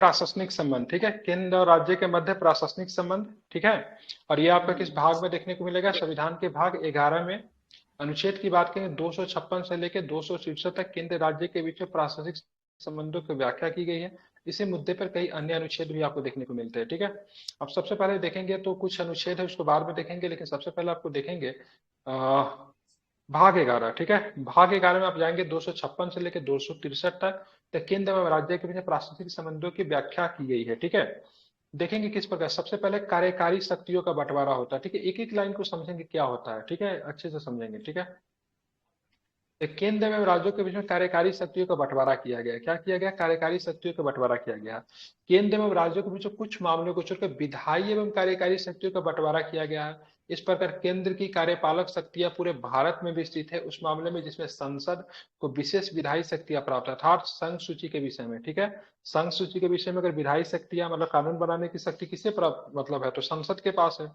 प्रशासनिक संबंध, ठीक है, केंद्र और राज्य के मध्य प्रशासनिक संबंध, ठीक है। और ये आपका किस भाग में देखने को मिलेगा? संविधान के भाग 11 में अनुच्छेद की बात करें 256 से लेकर 266 तक केंद्र राज्य के बीच में प्रशासनिक संबंधों की व्याख्या की गई है। इसी मुद्दे पर कई अन्य अनुच्छेद भी आपको देखने को मिलते हैं, ठीक है। अब सबसे पहले देखेंगे तो कुछ अनुच्छेद है उसको बाद में देखेंगे, लेकिन सबसे पहले आपको देखेंगे भाग 11, ठीक है। भाग 11 में आप जाएंगे 256 से लेकर 263 तक, तो केंद्र एवं राज्य के बीच प्रशासनिक संबंधों की व्याख्या की गई है, ठीक है। देखेंगे किस प्रकार। सबसे पहले कार्यकारी शक्तियों का बंटवारा होता है, ठीक है। एक एक लाइन को समझेंगे क्या होता है, ठीक है, अच्छे से समझेंगे, ठीक है। केंद्र एवं राज्यों के बीच में कार्यकारी शक्तियों का बंटवारा किया गया। क्या किया गया? कार्यकारी शक्तियों का बंटवारा किया गया। केंद्र एवं राज्यों के बीच में कुछ मामलों को छोड़कर विधायी एवं कार्यकारी शक्तियों का बंटवारा किया गया है। इस प्रकार केंद्र की कार्यपालक शक्तियां पूरे भारत में विस्तृत है उस मामले में जिसमें संसद को विशेष विधायी शक्तियां प्राप्त है, अर्थात संघ सूची के विषय में, ठीक है। संघ सूची के विषय में अगर विधायी शक्तियां मतलब कानून बनाने की शक्ति किसे प्राप्त मतलब है, तो संसद के पास है।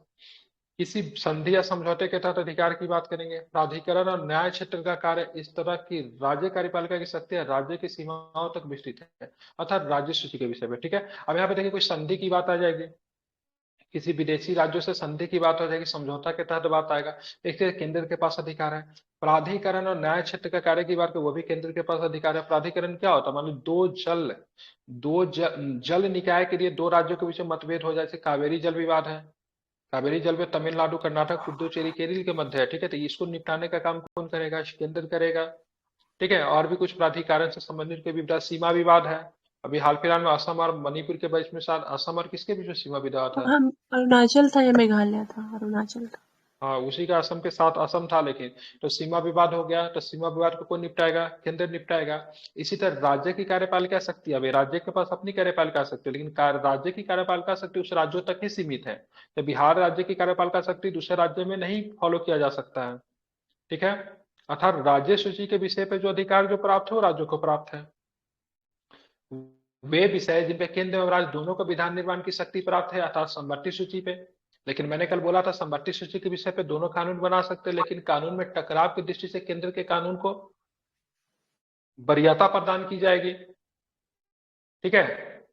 किसी संधि या समझौते के तहत अधिकार की बात करेंगे। प्राधिकरण और न्याय क्षेत्र का कार्य इस तरह की राज्य कार्यपालिका की शक्तियां राज्य की सीमाओं तक विस्तृत है, अर्थात राज्य सूची के विषय में, ठीक है। अब यहाँ पे देखिए कोई संधि की बात आ जाएगी, किसी विदेशी राज्यों से संधि की बात हो जाएगी, समझौता के तहत बात आएगा, एक केंद्र के पास अधिकार है। प्राधिकरण और न्याय क्षेत्र का कार्य की बात करें वो भी केंद्र के पास अधिकार है। प्राधिकरण क्या होता है? मान लो दो जल निकाय के लिए दो राज्यों के बीच में मतभेद हो जाए, जैसे कावेरी जल विवाद है। कावेरी जल में तमिलनाडु कर्नाटक पुदुचेरी केरल के मध्य है, ठीक है। तो इसको निपटाने का काम कौन करेगा? केंद्र करेगा, ठीक है। और भी कुछ प्राधिकरण से संबंधित कोई विवाद, सीमा विवाद है। अभी हाल फिलहाल में असम और मणिपुर के बीच में शायद असम और किसके बीच में सीमा विवाद था? हम अरुणाचल था या मेघालय था? अरुणाचल था। हाँ, उसी का असम के साथ असम था, लेकिन तो सीमा विवाद हो गया, तो सीमा विवाद को कौन निपटाएगा? केंद्र निपटाएगा। इसी तरह राज्य की कार्यपालिका शक्ति, अभी राज्य के पास अपनी कार्यपालिका शक्ति, लेकिन राज्य की कार्यपालिका शक्ति उस राज्यों तक ही सीमित है। तो बिहार राज्य की कार्यपालिका शक्ति दूसरे राज्य में नहीं फॉलो किया जा सकता है, ठीक है। अर्थात राज्य सूची के विषय पे जो अधिकार जो प्राप्त हो राज्यों को प्राप्त है। वे विषय जिन पे केंद्र और राज्य दोनों को विधान निर्माण की शक्ति प्राप्त है, अर्थात समवर्ती सूची पे। लेकिन मैंने कल बोला था समवर्ती सूची के विषय पे दोनों कानून बना सकते हैं, लेकिन कानून में टकराव की दृष्टि से केंद्र के कानून को वरीयता प्रदान की जाएगी, ठीक है।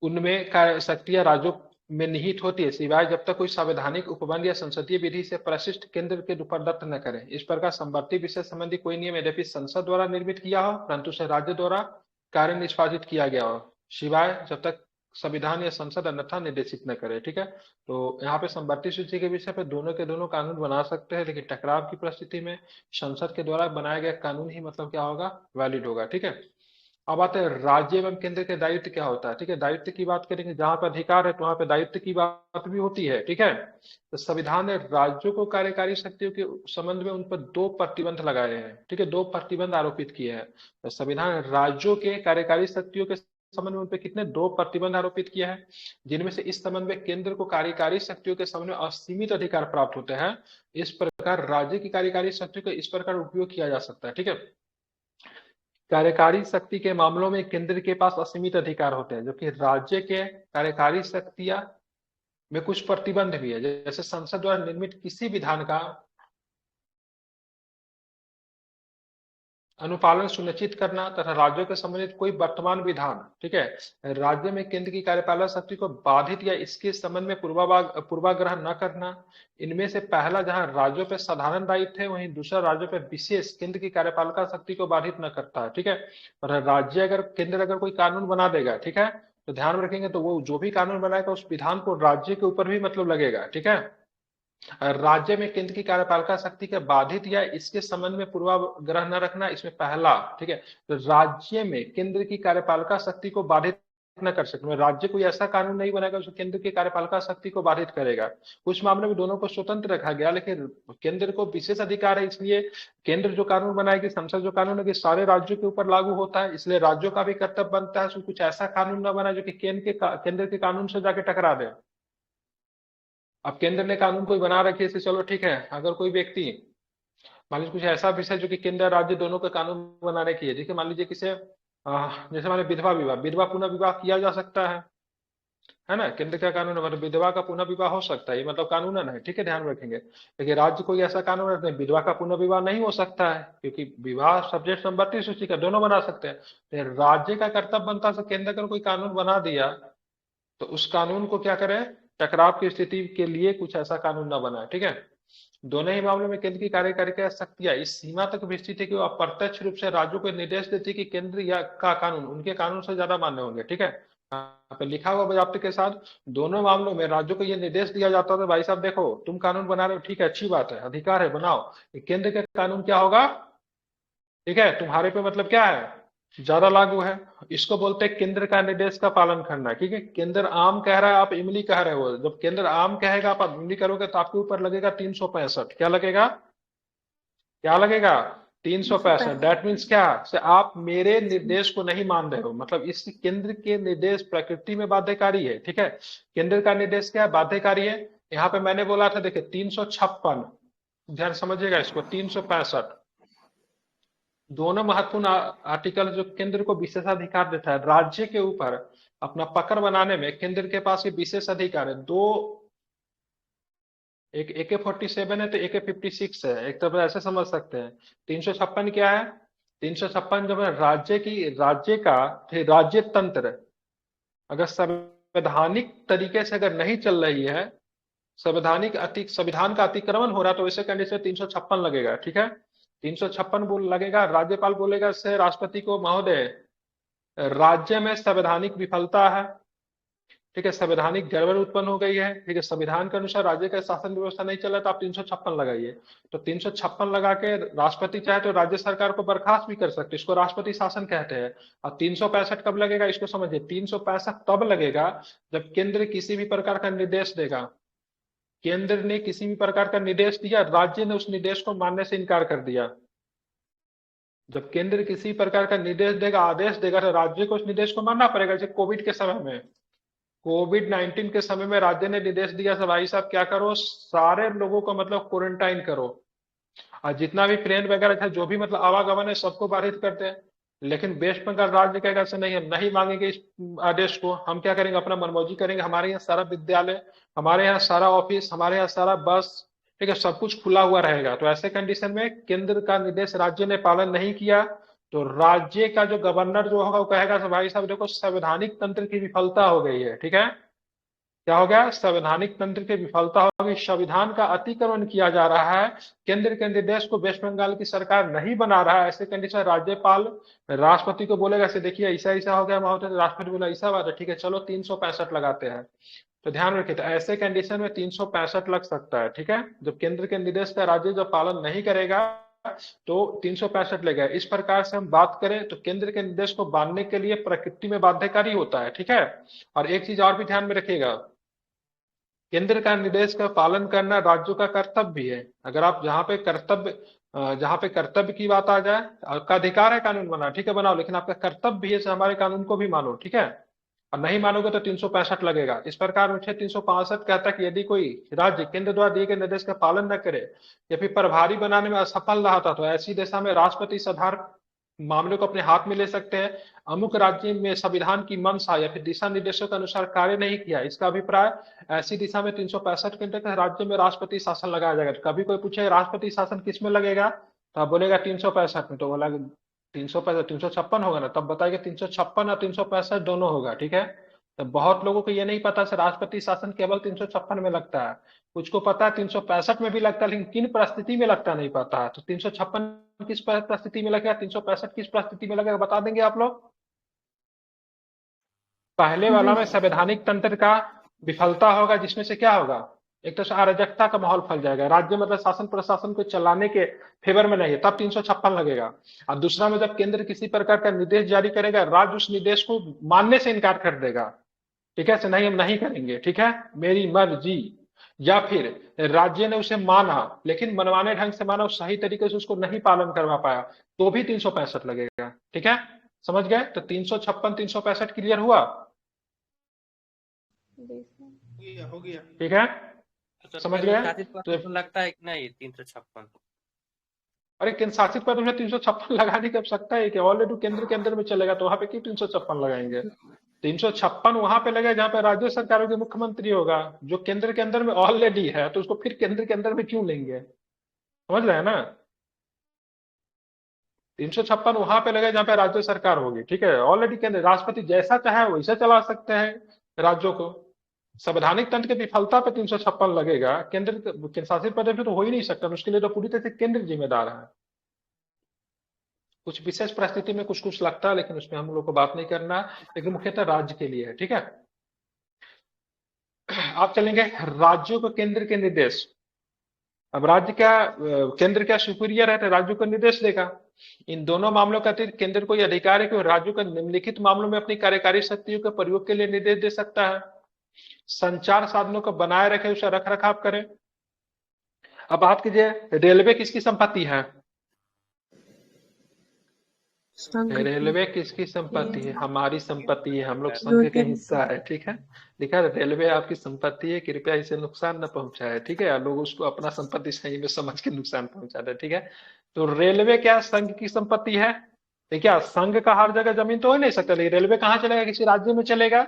उनमें शक्तियां राज्यों में निहित होती है, सिवाय जब तक कोई संवैधानिक उपबंध या संसदीय विधि से प्रशिष्ट केंद्र के ऊपर दत्त न करे। इस प्रकार समवर्ती विषय संबंधी कोई नियम यद्यपि संसद द्वारा निर्मित किया हो, परंतु उसे राज्य द्वारा कार्य निष्पादित किया गया हो, सिवाय जब तक संविधान या संसद अन्यथा निर्देशित न करे, ठीक है। तो यहाँ पे समवर्ती सूची के विषय पे दोनों के दोनों कानून बना सकते हैं, लेकिन टकराव की परिस्थिति में संसद के द्वारा बनाया गया कानून ही मतलब क्या होगा? वैलिड होगा, ठीक है। अब आते हैं राज्य एवं केंद्र के दायित्व क्या होता है, ठीक है। दायित्व की बात करेंगे, जहां पर अधिकार है तो वहां पे दायित्व की बात भी होती है, ठीक है। तो संविधान ने राज्यों को कार्यकारी शक्तियों के संबंध में उन पर दो प्रतिबंध लगाए हैं, ठीक है, दो प्रतिबंध आरोपित किए हैं। तो संविधान ने राज्यों के कार्यकारी शक्तियों के संबंध में उन पर कितने? दो प्रतिबंध आरोपित किया है, जिनमें से इस संबंध में केंद्र को कार्यकारी शक्तियों के संबंध में असीमित अधिकार प्राप्त होते हैं। इस प्रकार राज्य की कार्यकारी शक्तियों का इस प्रकार उपयोग किया जा सकता है, ठीक है। कार्यकारी शक्ति के मामलों में केंद्र के पास असीमित अधिकार होते हैं, जबकि राज्य के कार्यकारी शक्तियां में कुछ प्रतिबंध भी है, जैसे संसद द्वारा निर्मित किसी विधान का अनुपालन सुनिश्चित करना तथा राज्यों के संबंधित कोई वर्तमान विधान, ठीक है, राज्य में केंद्र की कार्यपालक शक्ति को बाधित या इसके संबंध में पूर्वाग्रह न करना। इनमें से पहला जहां राज्यों पर साधारण दायित्व है, वहीं दूसरा राज्यों पर विशेष केंद्र की कार्यपालिका शक्ति को बाधित न करता है, ठीक है। और राज्य अगर केंद्र अगर कोई कानून बना देगा, ठीक है, तो ध्यान में रखेंगे, तो वो जो भी कानून बनाएगा उस विधान को राज्य के ऊपर भी मतलब लगेगा, ठीक है। राज्य में केंद्र की कार्यपालिका शक्ति के बाधित या इसके संबंध में पूर्वाग्रह न रखना, इसमें पहला, ठीक है। तो राज्य में केंद्र की कार्यपालिका शक्ति को बाधित न कर सकते, राज्य कोई ऐसा कानून नहीं बनाएगा जो केंद्र की कार्यपालिका शक्ति को बाधित करेगा। कुछ मामले में दोनों को स्वतंत्र रखा गया, लेकिन केंद्र को विशेष अधिकार है, इसलिए केंद्र जो कानून बनाएगी, संसद जो कानून है सारे राज्यों के ऊपर लागू होता है, इसलिए राज्यों का भी कर्तव्य बनता है कुछ ऐसा कानून न बनाए जो कि केंद्र के कानून से जाके टकरा दे। अब केंद्र ने कानून कोई बना रखी है, चलो ठीक है, अगर कोई व्यक्ति मान लीजिए कुछ ऐसा विषय जो कि केंद्र और राज्य दोनों का कानून बनाने की है, देखिए मान लीजिए किसे जैसे मान लीजिए विधवा विवाह पुनः विवाह किया जा सकता है है ना, केंद्र का कानून है, मतलब विधवा का पुनः विवाह हो सकता है, ये मतलब कानूनन है, ठीक है, ध्यान रखेंगे। लेकिन राज्य कोई ऐसा कानून नहीं, विधवा का पुनः विवाह नहीं हो सकता है, क्योंकि विवाह सब्जेक्ट नंबर 32 सूची का दोनों बना सकते हैं। तो राज्य का कर्तव्य बनता है, केंद्र अगर कोई कानून बना दिया तो उस कानून को क्या करें, टकराव की स्थिति के लिए कुछ ऐसा कानून ना बनाए, ठीक है। दोनों ही मामलों में केंद्र की कार्यकारिता शक्तियां इस सीमा तक विस्तृत है कि वो अप्रत्यक्ष रूप से राज्यों को निर्देश देती है कि केंद्र या का कानून उनके कानून से ज्यादा मान्य होंगे, ठीक है। यहाँ पे लिखा हुआ बजाप्ते के साथ दोनों मामलों में राज्यों को ये निर्देश दिया जाता है, भाई साहब देखो तुम कानून बना रहे हो, ठीक है, अच्छी बात है, अधिकार है, बनाओ। केंद्र का कानून क्या होगा, ठीक है, तुम्हारे पे मतलब क्या है, ज्यादा लागू है। इसको बोलते हैं केंद्र का निर्देश का पालन करना, ठीक है। केंद्र आम कह रहा है, आप इमली कह रहे हो, जब केंद्र आम कहेगा आप इमली करोगे तो आपके ऊपर लगेगा 365, क्या लगेगा, क्या लगेगा, 365। 365। दैट मीन्स क्या, से आप मेरे निर्देश को नहीं मान रहे हो, मतलब इस केंद्र के निर्देश प्रकृति में बाध्यकारी है, ठीक है। केंद्र का निर्देश क्या है, बाध्यकारी है। यहाँ पे मैंने बोला था, देखिए 356, ध्यान समझिएगा इसको, 365 दोनों महत्वपूर्ण आर्टिकल जो केंद्र को विशेषाधिकार देता है राज्य के ऊपर अपना पकड़ बनाने में, केंद्र के पास ये विशेष अधिकार है। दो, एक AK-47 है तो AK-56 है, एक तरफ ऐसे समझ सकते हैं। 356 क्या है, 356 जब है राज्य की, राज्य का राज्य तंत्र अगर संवैधानिक तरीके से अगर नहीं चल रही है, संविधान का अतिक्रमण हो रहा है, तो वैसे कंडीशन 356 लगेगा, ठीक है। 356 बोल लगेगा, राज्यपाल बोलेगा से राष्ट्रपति को, महोदय राज्य में संवैधानिक विफलता है, ठीक है, संवैधानिक गड़बड़ उत्पन्न हो गई है, ठीक है, संविधान के अनुसार राज्य का शासन व्यवस्था नहीं चल रहा, तो आप 356 लगाइए। तो 356 लगा के राष्ट्रपति चाहे तो राज्य सरकार को बर्खास्त भी कर सकते, इसको राष्ट्रपति शासन कहते हैं। और 365 कब लगेगा, इसको समझिए, 365 तब लगेगा जब केंद्र किसी भी प्रकार का निर्देश देगा, केंद्र ने किसी भी प्रकार का निर्देश दिया, राज्य ने उस निर्देश को मानने से इनकार कर दिया। जब केंद्र किसी प्रकार का निर्देश देगा, आदेश देगा, तो राज्य को उस निर्देश को मानना पड़ेगा। जैसे कोविड के समय में, कोविड-19 के समय में राज्य ने निर्देश दिया था, भाई साहब क्या करो, सारे लोगों को मतलब क्वारंटाइन करो, और जितना भी ट्रेन वगैरह था, जो भी मतलब आवागमन है, सबको बाधित करते हैं। लेकिन वेस्ट बंगाल राज्य कहेगा ऐसे नहीं, हम नहीं मांगेंगे इस आदेश को, हम क्या करेंगे, अपना मनमौजी करेंगे, हमारे यहाँ सारा विद्यालय, हमारे यहाँ सारा ऑफिस, हमारे यहाँ सारा बस, ठीक है, सब कुछ खुला हुआ रहेगा। तो ऐसे कंडीशन में केंद्र का निर्देश राज्य ने पालन नहीं किया, तो राज्य का जो गवर्नर जो होगा वो कहेगा भाई साहब देखो संवैधानिक तंत्र की विफलता हो गई है, ठीक है। क्या हो गया, संवैधानिक तंत्र की विफलता होगी, संविधान का अतिक्रमण किया जा रहा है, केंद्र के निर्देश को वेस्ट बंगाल की सरकार नहीं बना रहा है। ऐसे कंडीशन राज्यपाल राष्ट्रपति को बोलेगा, ऐसे देखिए ऐसा ऐसा हो गया महोदय, तो राष्ट्रपति बोला ऐसा बात है, ठीक है चलो 365 लगाते हैं। तो ध्यान रखिए, तो ऐसे कंडीशन में 365 लग सकता है, ठीक है। जब केंद्र के निर्देश का राज्य जब पालन नहीं करेगा तो 365 लगेगा। इस प्रकार से हम बात करें तो केंद्र के निर्देश को मानने के लिए प्रकृति में बाध्यकारी होता है, ठीक है। और एक चीज और भी ध्यान में रखिएगा, केंद्र का निर्देश का पालन करना राज्यों का कर्तव्य भी है। अगर आप जहाँ पे कर्तव्य की बात आ जाए, आपका अधिकार है कानून बनाना, ठीक है बनाओ, लेकिन आपका कर्तव्य भी है हमारे कानून को भी मानो, ठीक है। और नहीं मानोगे तो 365 लगेगा। इस प्रकार अनुच्छेद 365 कहता है कि यदि कोई राज्य केंद्र द्वारा दिए गए निर्देश का पालन न करे या फिर प्रभारी बनाने में असफल रहा था, तो ऐसी दशा में राष्ट्रपति साधारण मामले को अपने हाथ में ले सकते हैं। अमुक राज्य में संविधान की मंशा या फिर दिशा निर्देशों के अनुसार कार्य नहीं किया, इसका अभिप्राय ऐसी दिशा में 365 के अंतर्गत राज्य में राष्ट्रपति शासन लगाया जाएगा। तो कभी कोई पूछे राष्ट्रपति शासन किस में लगेगा, तो आप बोलेगा 365 में, तो बोला 365 356 होगा ना, तब बताइए 356 और 365 दोनों होगा, ठीक है। तो बहुत लोगों को ये नहीं पता से राष्ट्रपति शासन केवल 356 में लगता है, कुछ को पता है 365 में भी लगता है, लेकिन किन परिस्थिति में लगता नहीं पता है। तो 356 किस परिस्थिति में लगेगा, 365 किस परिस्थिति में लगेगा, बता देंगे आप लोग। पहले वाला में नहीं। संवैधानिक तंत्र का विफलता होगा, जिसमें से क्या होगा, एक तो अराजकता का माहौल फैल जाएगा, राज्य मतलब शासन प्रशासन को चलाने के फेवर में नहीं है, तब 356 लगेगा। और दूसरा में जब केंद्र किसी प्रकार का निर्देश जारी करेगा, राज्य उस निर्देश को मानने से इनकार कर देगा, ठीक है, नहीं हम नहीं करेंगे, ठीक है, मेरी मर्जी। या फिर राज्य ने उसे माना लेकिन मनमाने ढंग से माना, सही तरीके से उसको नहीं पालन करवा पाया, तो भी 365 लगेगा, ठीक है। समझ गए, तो 356 365 क्लियर हुआ, हो गया। ठीक है, तो समझ गए। तो तो लगता है कि नहीं 356। अरे केंद्र शासित पर तुम्हें 356 लगाने की आवश्यकता है कि ऑलरेडी केंद्र के अंदर में चलेगा, तो वहां पे क्यों 356 लगाएंगे। 356 वहां पे लगेगा जहां पे राज्य सरकारों के मुख्यमंत्री होगा, जो केंद्र के अंदर में ऑलरेडी है, तो उसको फिर केंद्र के अंदर में क्यों लेंगे? समझ रहे हैं ना? 356 वहां पे लगेगा जहां पे राज्य सरकार होगी, ठीक है। ऑलरेडी केंद्र राष्ट्रपति जैसा चाहे वैसा चला सकते हैं राज्यों को। संवैधानिक तंत्र की विफलता पे 356 लगेगा, केंद्र शासित प्रदेश में तो हो ही नहीं सकता, उसके लिए तो पूरी तरह से केंद्र जिम्मेदार है। कुछ विशेष परिस्थिति में कुछ कुछ लगता है, लेकिन उसमें हम लोग को बात नहीं करना है, लेकिन मुख्यतः राज्य के लिए है, ठीक है। आप चलेंगे राज्यों को केंद्र के निर्देश। अब राज्य क्या केंद्र क्या सुपीरियर है, तो राज्यों को निर्देश देगा। इन दोनों मामलों का अतिरिक्त केंद्र को यह अधिकार है कि राज्यों को निम्नलिखित मामलों में अपनी कार्यकारी शक्तियों के प्रयोग के लिए निर्देश दे सकता है। संचार साधनों को बनाए रखे, उसे रख रखाव करे। अब बात कीजिए, रेलवे किसकी संपत्ति है? संघ की। रेलवे किसकी संपत्ति है? हमारी संपत्ति है, हम लोग संघ के यूनियन हिस्सा है, ठीक है। लिखा है रेलवे आपकी संपत्ति है, कृपया इसे नुकसान न पहुंचाए, ठीक है। लोग उसको अपना संपत्ति सही में समझ के नुकसान पहुंचाते हैं, ठीक है। तो रेलवे क्या संघ की संपत्ति है? तो क्या संघ का हर जगह जमीन तो हो नहीं सकता, लेकिन रेलवे कहाँ चलेगा? किसी राज्य में चलेगा।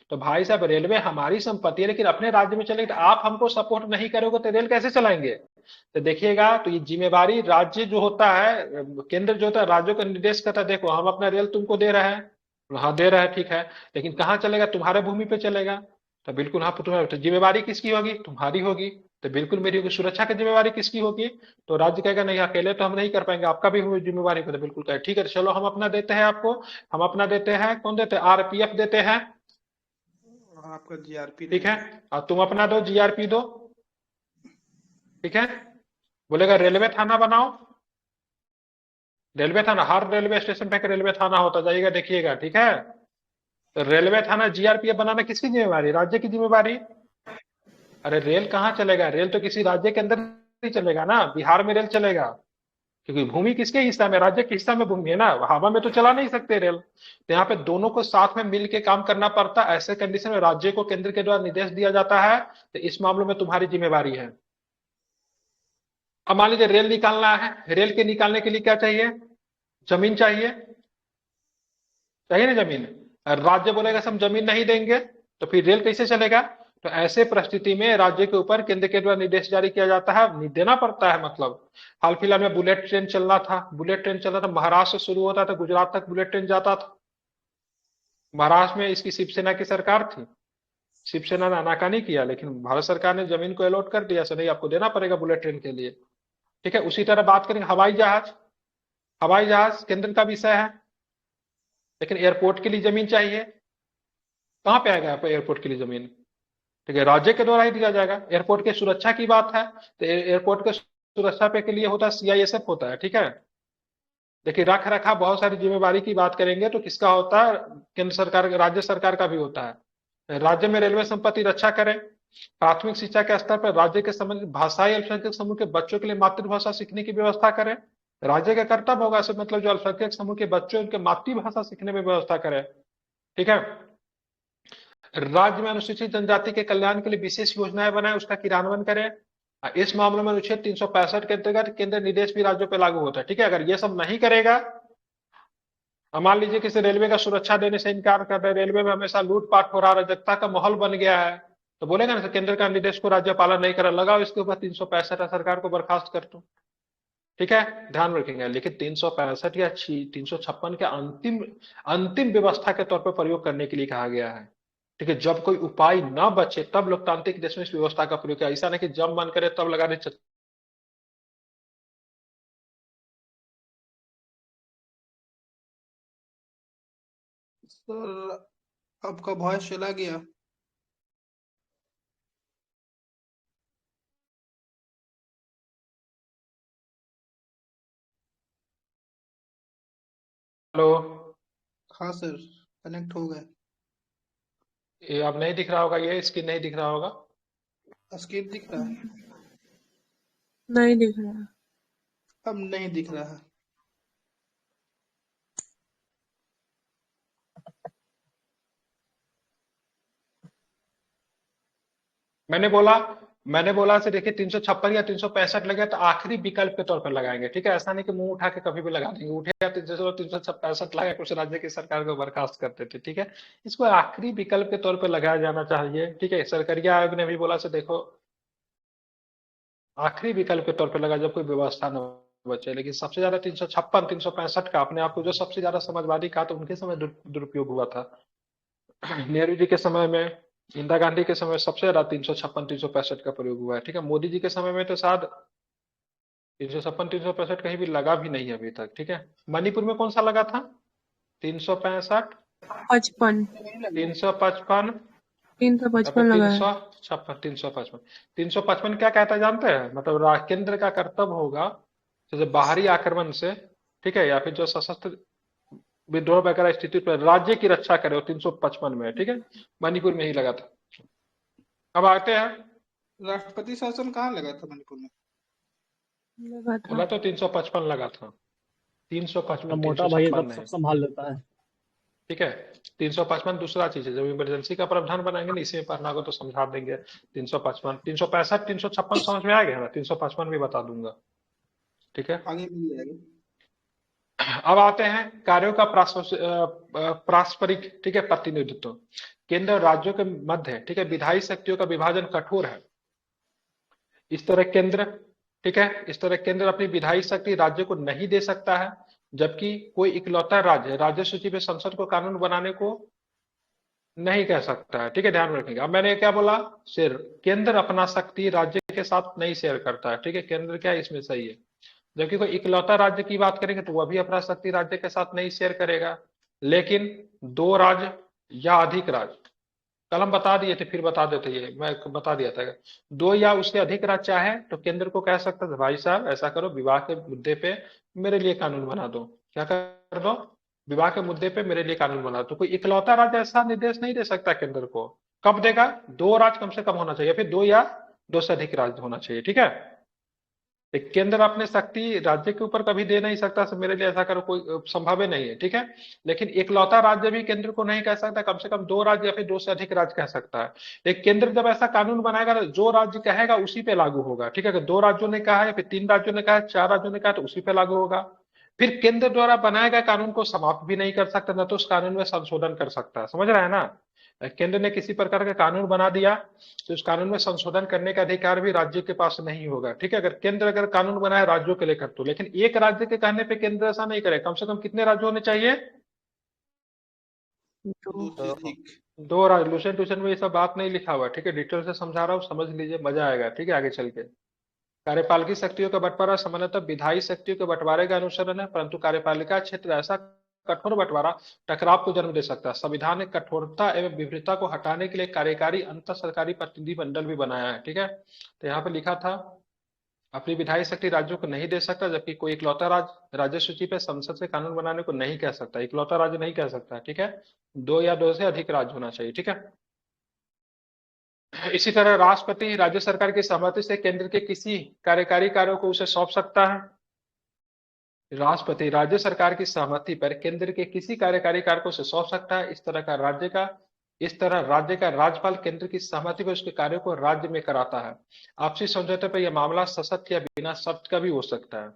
तो भाई साहब, रेलवे हमारी संपत्ति है, लेकिन अपने राज्य में चलेगी, तो आप हमको सपोर्ट नहीं करोगे तो रेल कैसे चलाएंगे? तो देखिएगा, तो ये जिम्मेवारी राज्य जो होता है, केंद्र जो होता है राज्यों का निर्देश करता है, देखो हम अपना रेल तुमको दे रहे हैं, हाँ दे रहे हैं, ठीक है, लेकिन कहाँ चलेगा? तुम्हारे भूमि पे चलेगा। तो बिल्कुल हाँ, तुम्हारी तो जिम्मेवारी किसकी होगी? तुम्हारी होगी। तो बिल्कुल मेरी होगी। सुरक्षा की जिम्मेवारी किसकी होगी? तो राज्य कहेगा नहीं, अकेले तो हम नहीं कर पाएंगे, आपका भी जिम्मेवारी होगी। तो बिल्कुल कहे ठीक है, चलो हम अपना देते हैं आपको। हम अपना देते हैं, कौन देते हैं? आरपीएफ देते हैं, आपका जीआरपी ठीक है। देंगे। और तुम अपना दो, जीआरपी दो, ठीक है। बोलेगा रेलवे थाना बनाओ। रेलवे थाना हर रेलवे स्टेशन पे एक रेलवे थाना होता, जाइएगा देखिएगा, ठीक है। तो रेलवे थाना जीआरपीएफ बनाना किसकी जिम्मेवारी? राज्य की जिम्मेवारी। अरे रेल कहाँ चलेगा? रेल तो किसी राज्य के अंदर ही चलेगा ना, बिहार में रेल चलेगा, क्योंकि भूमि किसके हिस्सा में? राज्य के हिस्सा में भूमि है ना, हवा में तो चला नहीं सकते रेल। तो यहाँ पे दोनों को साथ में मिल के काम करना पड़ता है। ऐसे कंडीशन में राज्य को केंद्र के द्वारा निर्देश दिया जाता है, तो इस मामले में तुम्हारी जिम्मेवारी है। अब मान लीजिए रेल निकालना है, रेल के निकालने के लिए क्या चाहिए? जमीन चाहिए, चाहिए ना जमीन। और राज्य बोलेगा हम जमीन नहीं देंगे, तो फिर रेल कैसे चलेगा? तो ऐसे परिस्थिति में राज्य के ऊपर केंद्र के द्वारा निर्देश जारी किया जाता है, देना पड़ता है। मतलब हाल फिलहाल में बुलेट ट्रेन चलना था, बुलेट ट्रेन चल रहा था, महाराष्ट्र से शुरू होता था, गुजरात तक बुलेट ट्रेन जाता था। महाराष्ट्र में इसकी शिवसेना की सरकार थी, शिवसेना ने आनाकानी किया, लेकिन भारत सरकार ने जमीन को अलॉट कर दिया, सो नहीं आपको देना पड़ेगा बुलेट ट्रेन के लिए, ठीक है। उसी तरह बात करेंगे हवाई जहाज। हवाई जहाज केंद्र का विषय है, लेकिन एयरपोर्ट के लिए जमीन चाहिए। कहाँ पे आएगा आपको एयरपोर्ट के लिए जमीन? ठीक है, राज्य के द्वारा ही दिया जाएगा। एयरपोर्ट के सुरक्षा की बात है, तो एयरपोर्ट के सुरक्षा पे के लिए होता है सीआईएसएफ होता है, ठीक है। देखिए रख रखाव बहुत सारी जिम्मेवारी की बात करेंगे तो किसका होता है? केंद्र सरकार, राज्य सरकार का भी होता है। राज्य में रेलवे संपत्ति रक्षा करें। प्राथमिक शिक्षा के स्तर पर राज्य के संबंधित भाषाई अल्पसंख्यक समूह के बच्चों के लिए मातृभाषा सीखने की व्यवस्था करें। राज्य का कर्तव्य होगा, इसका मतलब जो अल्पसंख्यक समूह के बच्चों उनके मातृभाषा सीखने में व्यवस्था करें, ठीक है। राज्य में अनुसूचित जनजाति के कल्याण के लिए विशेष योजनाएं बनाए, उसका क्रियान्वयन करें। इस मामले में अनुच्छेद 365 के अंतर्गत केंद्र निर्देश भी राज्यों पर लागू होता है, ठीक है। अगर ये सब नहीं करेगा, मान लीजिए किसी रेलवे का सुरक्षा देने से इनकार कर रहे, रेलवे में हमेशा लूटपाट हो रहा, अराजकता का माहौल बन गया है, तो बोलेगा ना केंद्र का निर्देश को राज्य पालन नहीं करा, लगाओ इसके ऊपर 365, सरकार को बर्खास्त कर दो, ठीक है। ध्यान रखेंगे, लेकिन 365 या 356 के अंतिम अंतिम व्यवस्था के तौर पर प्रयोग करने के लिए कहा गया है, ठीक है। जब कोई उपाय ना बचे तब लोकतांत्रिक देश में इस व्यवस्था का प्रयोग किया, ऐसा नहीं कि जब मन करे तब लगाने। सर आपका वॉइस चला गया। हेलो, हाँ सर, कनेक्ट हो गए। ये अब नहीं दिख रहा होगा, ये स्क्रीन नहीं दिख रहा होगा। स्क्रीन दिख रहा है? नहीं दिख रहा। अब नहीं दिख रहा है। मैंने बोला मैंने बोला से देखिए 356 या 365 लगे तो आखिरी विकल्प के तौर पर लगाएंगे, ठीक है, ऐसा नहीं कि मुंह उठा के कभी भी लगा देंगे, उठे 365 लगा कुछ राज्य की सरकार को बर्खास्त करते थे, ठीक है। इसको आखिरी विकल्प के तौर पर लगाया जाना चाहिए, ठीक है। सरकारिया आयोग ने भी बोला से देखो आखिरी विकल्प के तौर पर लगा जब कोई व्यवस्था न बचे, लेकिन सबसे ज्यादा 356 365 का अपने आप को जो सबसे ज्यादा समाजवादी कहा तो उनके समय दुरुपयोग हुआ था। नेहरू जी के समय में, इंदिरा गांधी के समय में सबसे ज्यादा 356 365 का प्रयोग हुआ है, ठीक है। मोदी जी के समय में तो शायद 356 365 कहीं भी लगा भी नहीं है अभी तक, ठीक है। मणिपुर में कौन सा लगा था? 365 55 355 या फिर 355 लगा है। 356 355 355 क्या कहता है जानते हैं? मतलब केंद्र का कर्तव्य होगा जैसे बाहरी आक्रमण से, ठीक है, या फिर जो सशस्त्र विद्रोह वगैरह स्थिति पर राज्य की रक्षा करे, वो 355 में है, ठीक है। मणिपुर में ही लगा था। अब आते हैं, राष्ट्रपति शासन कहाँ लगा था मणिपुर में? लगा था। बोला तो 355 लगा था, 355 मोटा भाई 356 सब नहीं, संभाल लेता है। ठीक है। 355 दूसरा चीज है, जब इमरजेंसी का प्रावधान बनाएंगे ना इसी में पढ़ना होगा तो समझा देंगे। 355 365 356 समझ में आ गया ना, 355 भी बता दूंगा, ठीक है। आगे मिल जाएगा। अब आते हैं कार्यों का पारस्परिक, ठीक है, प्रतिनिधित्व। केंद्र और राज्यों के मध्य, ठीक है, विधायी शक्तियों का विभाजन कठोर है। इस तरह केंद्र, ठीक है, इस तरह केंद्र अपनी विधायी शक्ति राज्य को नहीं दे सकता है, जबकि कोई इकलौता राज्य राज्य सूची में संसद को कानून बनाने को नहीं कह सकता है, ठीक है, ध्यान में रखेंगे। अब मैंने क्या बोला, शेर केंद्र अपना शक्ति राज्य के साथ नहीं शेयर करता है, ठीक है, केंद्र क्या इसमें सही है। जबकि कोई इकलौता राज्य की बात करेंगे तो वह भी अपना शक्ति राज्य के साथ नहीं शेयर करेगा, लेकिन दो राज्य या अधिक राज्य, कल हम बता दिए थे फिर बता देते, ये मैं बता दिया था, दो या उससे अधिक राज्य चाहे तो केंद्र को कह सकता है भाई साहब ऐसा करो, विवाह के मुद्दे पे मेरे लिए कानून बना दो, क्या कर दो, विवाह के मुद्दे पे मेरे लिए कानून बना दो। तो कोई इकलौता राज्य ऐसा निर्देश नहीं दे सकता केंद्र को। कब देगा? दो राज्य कम से कम होना चाहिए, फिर दो या दो से अधिक राज्य होना चाहिए, ठीक है। केंद्र अपने शक्ति राज्य के ऊपर कभी दे नहीं सकता, मेरे लिए ऐसा करो, कोई संभव ही नहीं है, ठीक है। लेकिन इकलौता राज्य भी केंद्र को नहीं कह सकता, कम से कम दो राज्य या फिर दो से अधिक राज्य कह सकता है। एक केंद्र जब ऐसा कानून बनाएगा तो जो राज्य कहेगा उसी पे लागू होगा, ठीक है। अगर दो राज्यों ने कहा है, फिर तीन राज्यों ने कहा है, चार राज्यों ने कहा तो उसी पे लागू होगा। फिर केंद्र द्वारा बनाए गए कानून को समाप्त भी नहीं कर सकता, न तो उस कानून में संशोधन कर सकता है, समझ रहे हैं ना। केंद्र ने किसी प्रकार का कानून बना दिया तो उस कानून में संशोधन करने का अधिकार भी राज्य के पास नहीं होगा, ठीक है। अगर केंद्र अगर कानून बनाए राज्यों के लेकर तो, लेकिन एक राज्य के कहने पे केंद्र ऐसा नहीं करे। कम से कम कितने राज्य होने चाहिए? दो से अधिक। दो राज्य। लूसेंट ट्यूशन में ये सब बात नहीं लिखा हुआ, ठीक है, डिटेल से समझा रहा हूँ, समझ लीजिए, मजा आएगा, ठीक है, आगे चल के। कार्यपालिकी शक्तियों का बंटवारा सामान्यतः विधायी शक्तियों के बंटवारे का अनुसरण है, परंतु कार्यपालिका क्षेत्र ऐसा कठोर बंटवारा टकराव को जन्म दे सकता है। संविधान ने कठोरता एवं विविधता को हटाने के लिए कार्यकारी अंतर सरकारी प्रतिनिधि मंडल भी बनाया है, ठीक है। तो यहाँ पे लिखा था अपनी विधायी शक्ति राज्यों को नहीं दे सकता, जबकि कोई इकलौता राज्य राज्य सूची पे संसद से कानून बनाने को नहीं कह सकता, इकलौता राज्य नहीं कह सकता, ठीक है। दो या दो से अधिक राज्य होना चाहिए, ठीक है। इसी तरह राष्ट्रपति राज्य सरकार की सहमति से केंद्र के किसी कार्यकारी कार्यों को उसे सौंप सकता है। राष्ट्रपति राज्य सरकार की सहमति पर केंद्र के किसी कार्यकारी कार्य को उसे सौंप सकता है। इस तरह राज्य का राज्यपाल केंद्र की सहमति पर उसके कार्यों को राज्य में कराता है। आपसी समझौते पर यह मामला सशर्त या बिना शर्त का भी हो सकता है।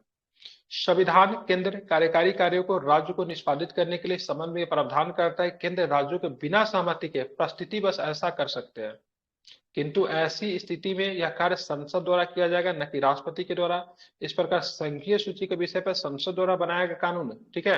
संविधान केंद्र कार्यकारी कार्यों को राज्य को निष्पादित करने के लिए संबंध में प्रावधान करता है। केंद्र राज्यों के बिना सहमति के परिस्थिति बस ऐसा कर सकते हैं, किंतु ऐसी स्थिति में यह कार्य संसद द्वारा किया जाएगा, न कि राष्ट्रपति के द्वारा। इस प्रकार संघीय सूची के विषय पर संसद द्वारा बनाया गया कानून, ठीक है,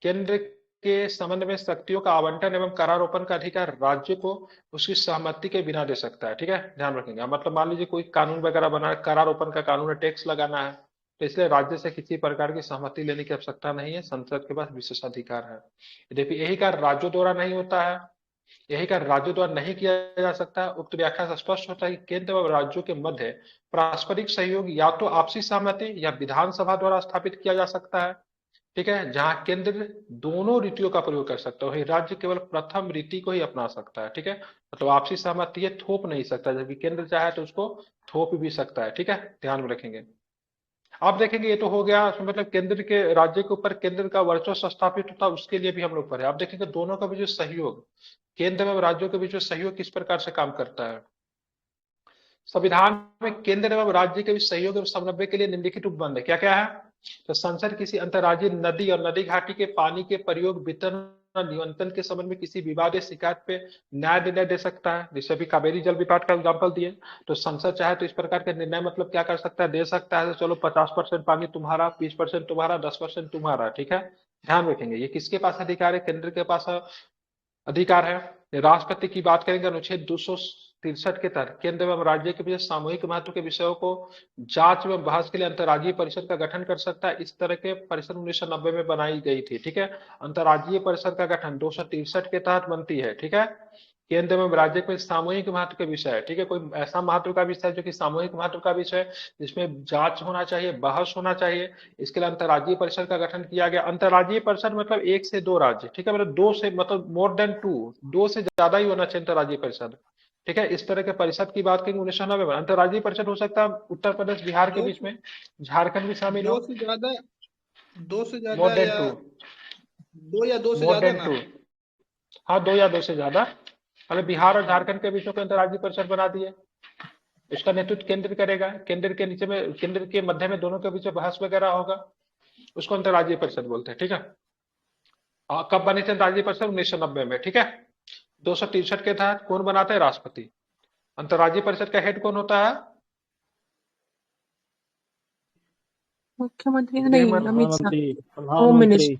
केंद्र के संबंध में शक्तियों का आवंटन एवं करारोपण का अधिकार राज्य को उसकी सहमति के बिना दे सकता है, ठीक है, ध्यान रखेंगे। मतलब मान लीजिए कोई कानून वगैरह बना, करारोपण का कानून है, टैक्स लगाना है, तो इसलिए राज्य से किसी प्रकार की सहमति लेने की आवश्यकता नहीं है, संसद के पास विशेषाधिकार है। देखिए यही कार्य राज्यों द्वारा नहीं होता है, यही कार्य राज्यों द्वारा नहीं किया जा सकता। उक्त व्याख्या से स्पष्ट होता है कि केंद्र व राज्यों के मध्य पारस्परिक सहयोग या तो आपसी सहमति या विधानसभा द्वारा स्थापित किया जा सकता है, ठीक है, जहां केंद्र दोनों रीतियों का प्रयोग कर सकता है, वही राज्य केवल प्रथम रीति को ही अपना सकता है, ठीक है। मतलब आपसी सहमति ये थोप नहीं सकता, जबकि केंद्र चाहे तो उसको थोप भी सकता है, ठीक है, ध्यान में रखेंगे। आप देखेंगे ये तो हो गया, मतलब केंद्र के राज्य के ऊपर केंद्र का वर्चस्व स्थापित होता है, उसके लिए भी हम लोग पढ़े। आप देखेंगे दोनों का भी जो सहयोग, केंद्र एवं राज्यों के बीच जो सहयोग किस प्रकार से काम करता है। संविधान में केंद्र एवं राज्य के बीच सहयोग एवं समन्वय के लिए निम्नलिखित उपबंध है। क्या क्या है? तो संसद किसी अंतर्राज्यीय नदी और नदी घाटी के पानी के प्रयोग, वितरण और नियंत्रण के संबंध में किसी विवाद या शिकायत पे न्याय निर्णय दे सकता है। जैसे अभी कावेरी जल विवाद का एग्जाम्पल दिए, तो संसद चाहे तो इस प्रकार के निर्णय मतलब क्या कर सकता है, दे सकता है। तो चलो 50% पानी तुम्हारा, 20% तुम्हारा, 10% तुम्हारा, ठीक है। ध्यान रखेंगे ये किसके पास अधिकार है, केंद्र के पास अधिकार है। राष्ट्रपति की बात करेंगे, अनुच्छेद 263 के तहत केंद्र एवं राज्य के बीच सामूहिक महत्व के विषयों को जांच एवं बहस के लिए अंतर्राज्यीय परिषद का गठन कर सकता है। इस तरह के परिषद 1990 में बनाई गई थी, ठीक है। अंतर्राज्यीय परिषद का गठन 263 के तहत बनती है, ठीक है। केंद्र एवं राज्य के सामूहिक महत्व के विषय है, ठीक है। कोई ऐसा महत्व का विषय जो कि सामूहिक महत्व का विषय है, जिसमें जांच होना चाहिए, बहस होना चाहिए, इसके लिए अंतर्राज्यीय परिषद का गठन किया गया। अंतर्राज्यीय परिषद मतलब 1 से 2 राज्य, ठीक है, मतलब 2 से, मतलब मोर देन 2 से ज्यादा ही होना चाहिए अंतर्राज्यीय परिषद, ठीक है। इस तरह के परिषद की बात करेंगे 1990 में। अंतर्राज्यीय परिषद हो सकता है उत्तर प्रदेश बिहार के दो बीच में, झारखंड भी शामिल हो। दो से ज्यादा दो से मोर ज्यादा देन या 2, दो या दो से मोर ज्यादा देन ना। 2, हाँ 2 या 2 से ज्यादा। मतलब बिहार और झारखंड के बीच में अंतर्राज्यीय परिषद बना दिए। इसका नेतृत्व केंद्र करेगा, केंद्र के नीचे में, केंद्र के मध्य में दोनों के बीच में बहस वगैरह होगा, उसको अंतर्राज्यीय परिषद बोलते हैं, ठीक है। कब बनी थी अंतर्राज्यीय परिषद? 1990 में, ठीक है। 263 के तहत कौन बनाते हैं? राष्ट्रपति। अंतर्राज्यीय परिषद का हेड कौन होता है? मुख्यमंत्री गृह नहीं, मंत्री। अमित शाह। प्रधानमंत्री होम प्रधानमंत्री मिनिस्टर,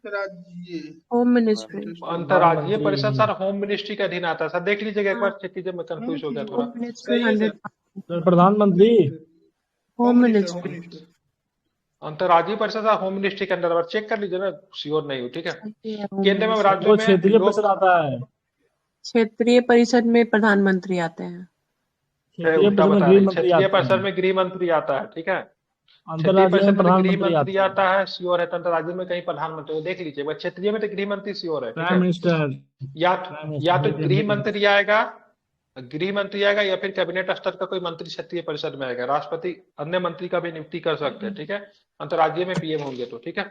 राज्य होम मिनिस्ट्री। अंतर्राज्यीय प्रधानमंत्री परिषद सर होम मिनिस्ट्री के अधीन आता है सर, देख लीजिएगा एक हाँ, बार, चेक कीजिए, मैं कंफ्यूज हो गया थोड़ा। होम मिनिस्ट्री सही है सर। 100%। प्रधानमंत्री होम होम मिनिस्ट्री। मिनिस्टर। अंतर्राज्यीय परिषद सर होम मिनिस्ट्री के अंदर, बार चेक कर लीजिए ना, श्योर नहीं हो, ठीक है। सही है, होम केंद्र में मिनिस्ट्री। राज्यों वो में क्षेत्रीय लोक, परिषद आता है। क्षेत्रीय परिषद में प्रधानमंत्री आते हैं। क्षेत्रीय उल्टा परिषद में बता गृह रहे, मंत्री क्षेत्रीय आते परिषद हैं। में गृह मंत्री आता है, ठीक है। क्षेत्रीय अंतर्राज्यीय परिषद में में तो गृह प्रधानमंत्री मंत्री आते हैं। आता है, श्योर है। तो अंतर्राज्यीय में कहीं प्रधानमंत्री, वो देख लीजिए, क्षेत्रीय में तो गृह मंत्री श्योर है, ठीक प्राइम है। मिनिस्टर या प्राइम या तो मिनिस्टर गृह मंत्री आएगा, गृह मंत्री आएगा, या फिर कैबिनेट स्तर का कोई मंत्री क्षेत्रीय परिषद में आएगा। राष्ट्रपति अन्य मंत्री का भी नियुक्ति कर सकते हैं, ठीक है। अंतर्राज्यीय में पीएम होंगे तो, ठीक है।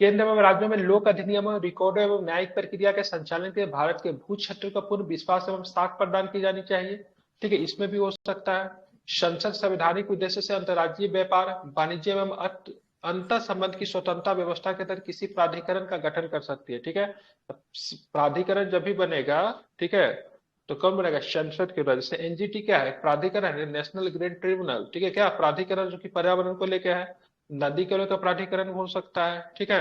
केंद्र एवं राज्यों में लोक अधिनियम, रिकॉर्ड एवं न्यायिक प्रक्रिया के संचालन के भारत के भू क्षेत्र का पूर्ण विश्वास एवं साख प्रदान की जानी चाहिए, ठीक है। इसमें भी हो सकता है। संसद संवैधानिक उद्देश्य से अंतर्राज्यीय व्यापार, वाणिज्य एवं अंतर संबंध की स्वतंत्रता व्यवस्था के तहत किसी प्राधिकरण का गठन कर सकती है, ठीक है। प्राधिकरण जब भी बनेगा, ठीक है, तो कौन बनेगा? संसद के द्वारा। जैसे एनजीटी क्या है? प्राधिकरण है, नेशनल ग्रीन ट्रिब्यूनल, ठीक है। क्या प्राधिकरण? जो कि पर्यावरण को लेकर है। नदी को लेकर प्राधिकरण हो सकता है, ठीक है।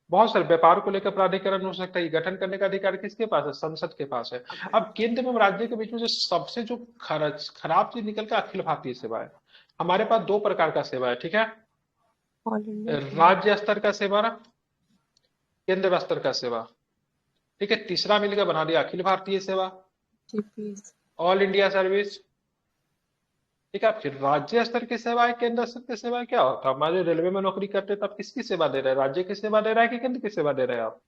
बहुत सारे व्यापार को लेकर प्राधिकरण हो सकता है। गठन करने का अधिकार किसके पास है? संसद के पास है। अब केंद्र एवं राज्य के बीच में जो सबसे जो खराब चीज निकल के अखिल भारतीय सेवा है। हमारे पास 2 प्रकार का सेवा है, ठीक है। ऑल इंडिया राज्य स्तर का सेवा, केंद्र स्तर का सेवा, ठीक है। तीसरा मिलकर बना दिया अखिल भारतीय सेवा, जीपीएस। ऑल इंडिया सर्विस, ठीक है। फिर राज्य स्तर की सेवा है, केंद्र स्तर की सेवा क्या होता है? हमारे रेलवे में नौकरी करते तो आप किसकी सेवा दे रहे हैं? राज्य की सेवा दे रहे हैं कि केंद्र की सेवा दे रहे हैं आप?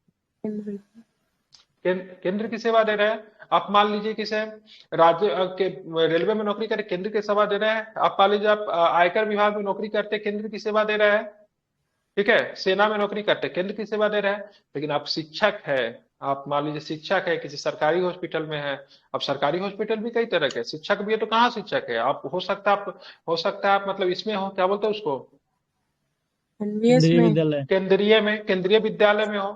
केंद्र। केंद्र की सेवा दे रहे हैं। आप मान लीजिए किसे राज्य के रेलवे में नौकरी करे, केंद्र की सेवा दे रहे हैं। आप मान लीजिए आप आयकर विभाग में नौकरी करते, केंद्र की सेवा दे रहे हैं, ठीक है। सेना में नौकरी करते, केंद्र की सेवा दे रहे हैं। लेकिन आप शिक्षक है, आप मान लीजिए शिक्षक है, किसी सरकारी हॉस्पिटल में है। अब सरकारी हॉस्पिटल भी कई तरह के, शिक्षक भी है, तो कहाँ शिक्षक है आप? हो सकता है आप मतलब इसमें हो, क्या बोलते हैं उसको, एनवीएस केंद्रीय में। विद्यालय। केंद्रीय विद्यालय में हो।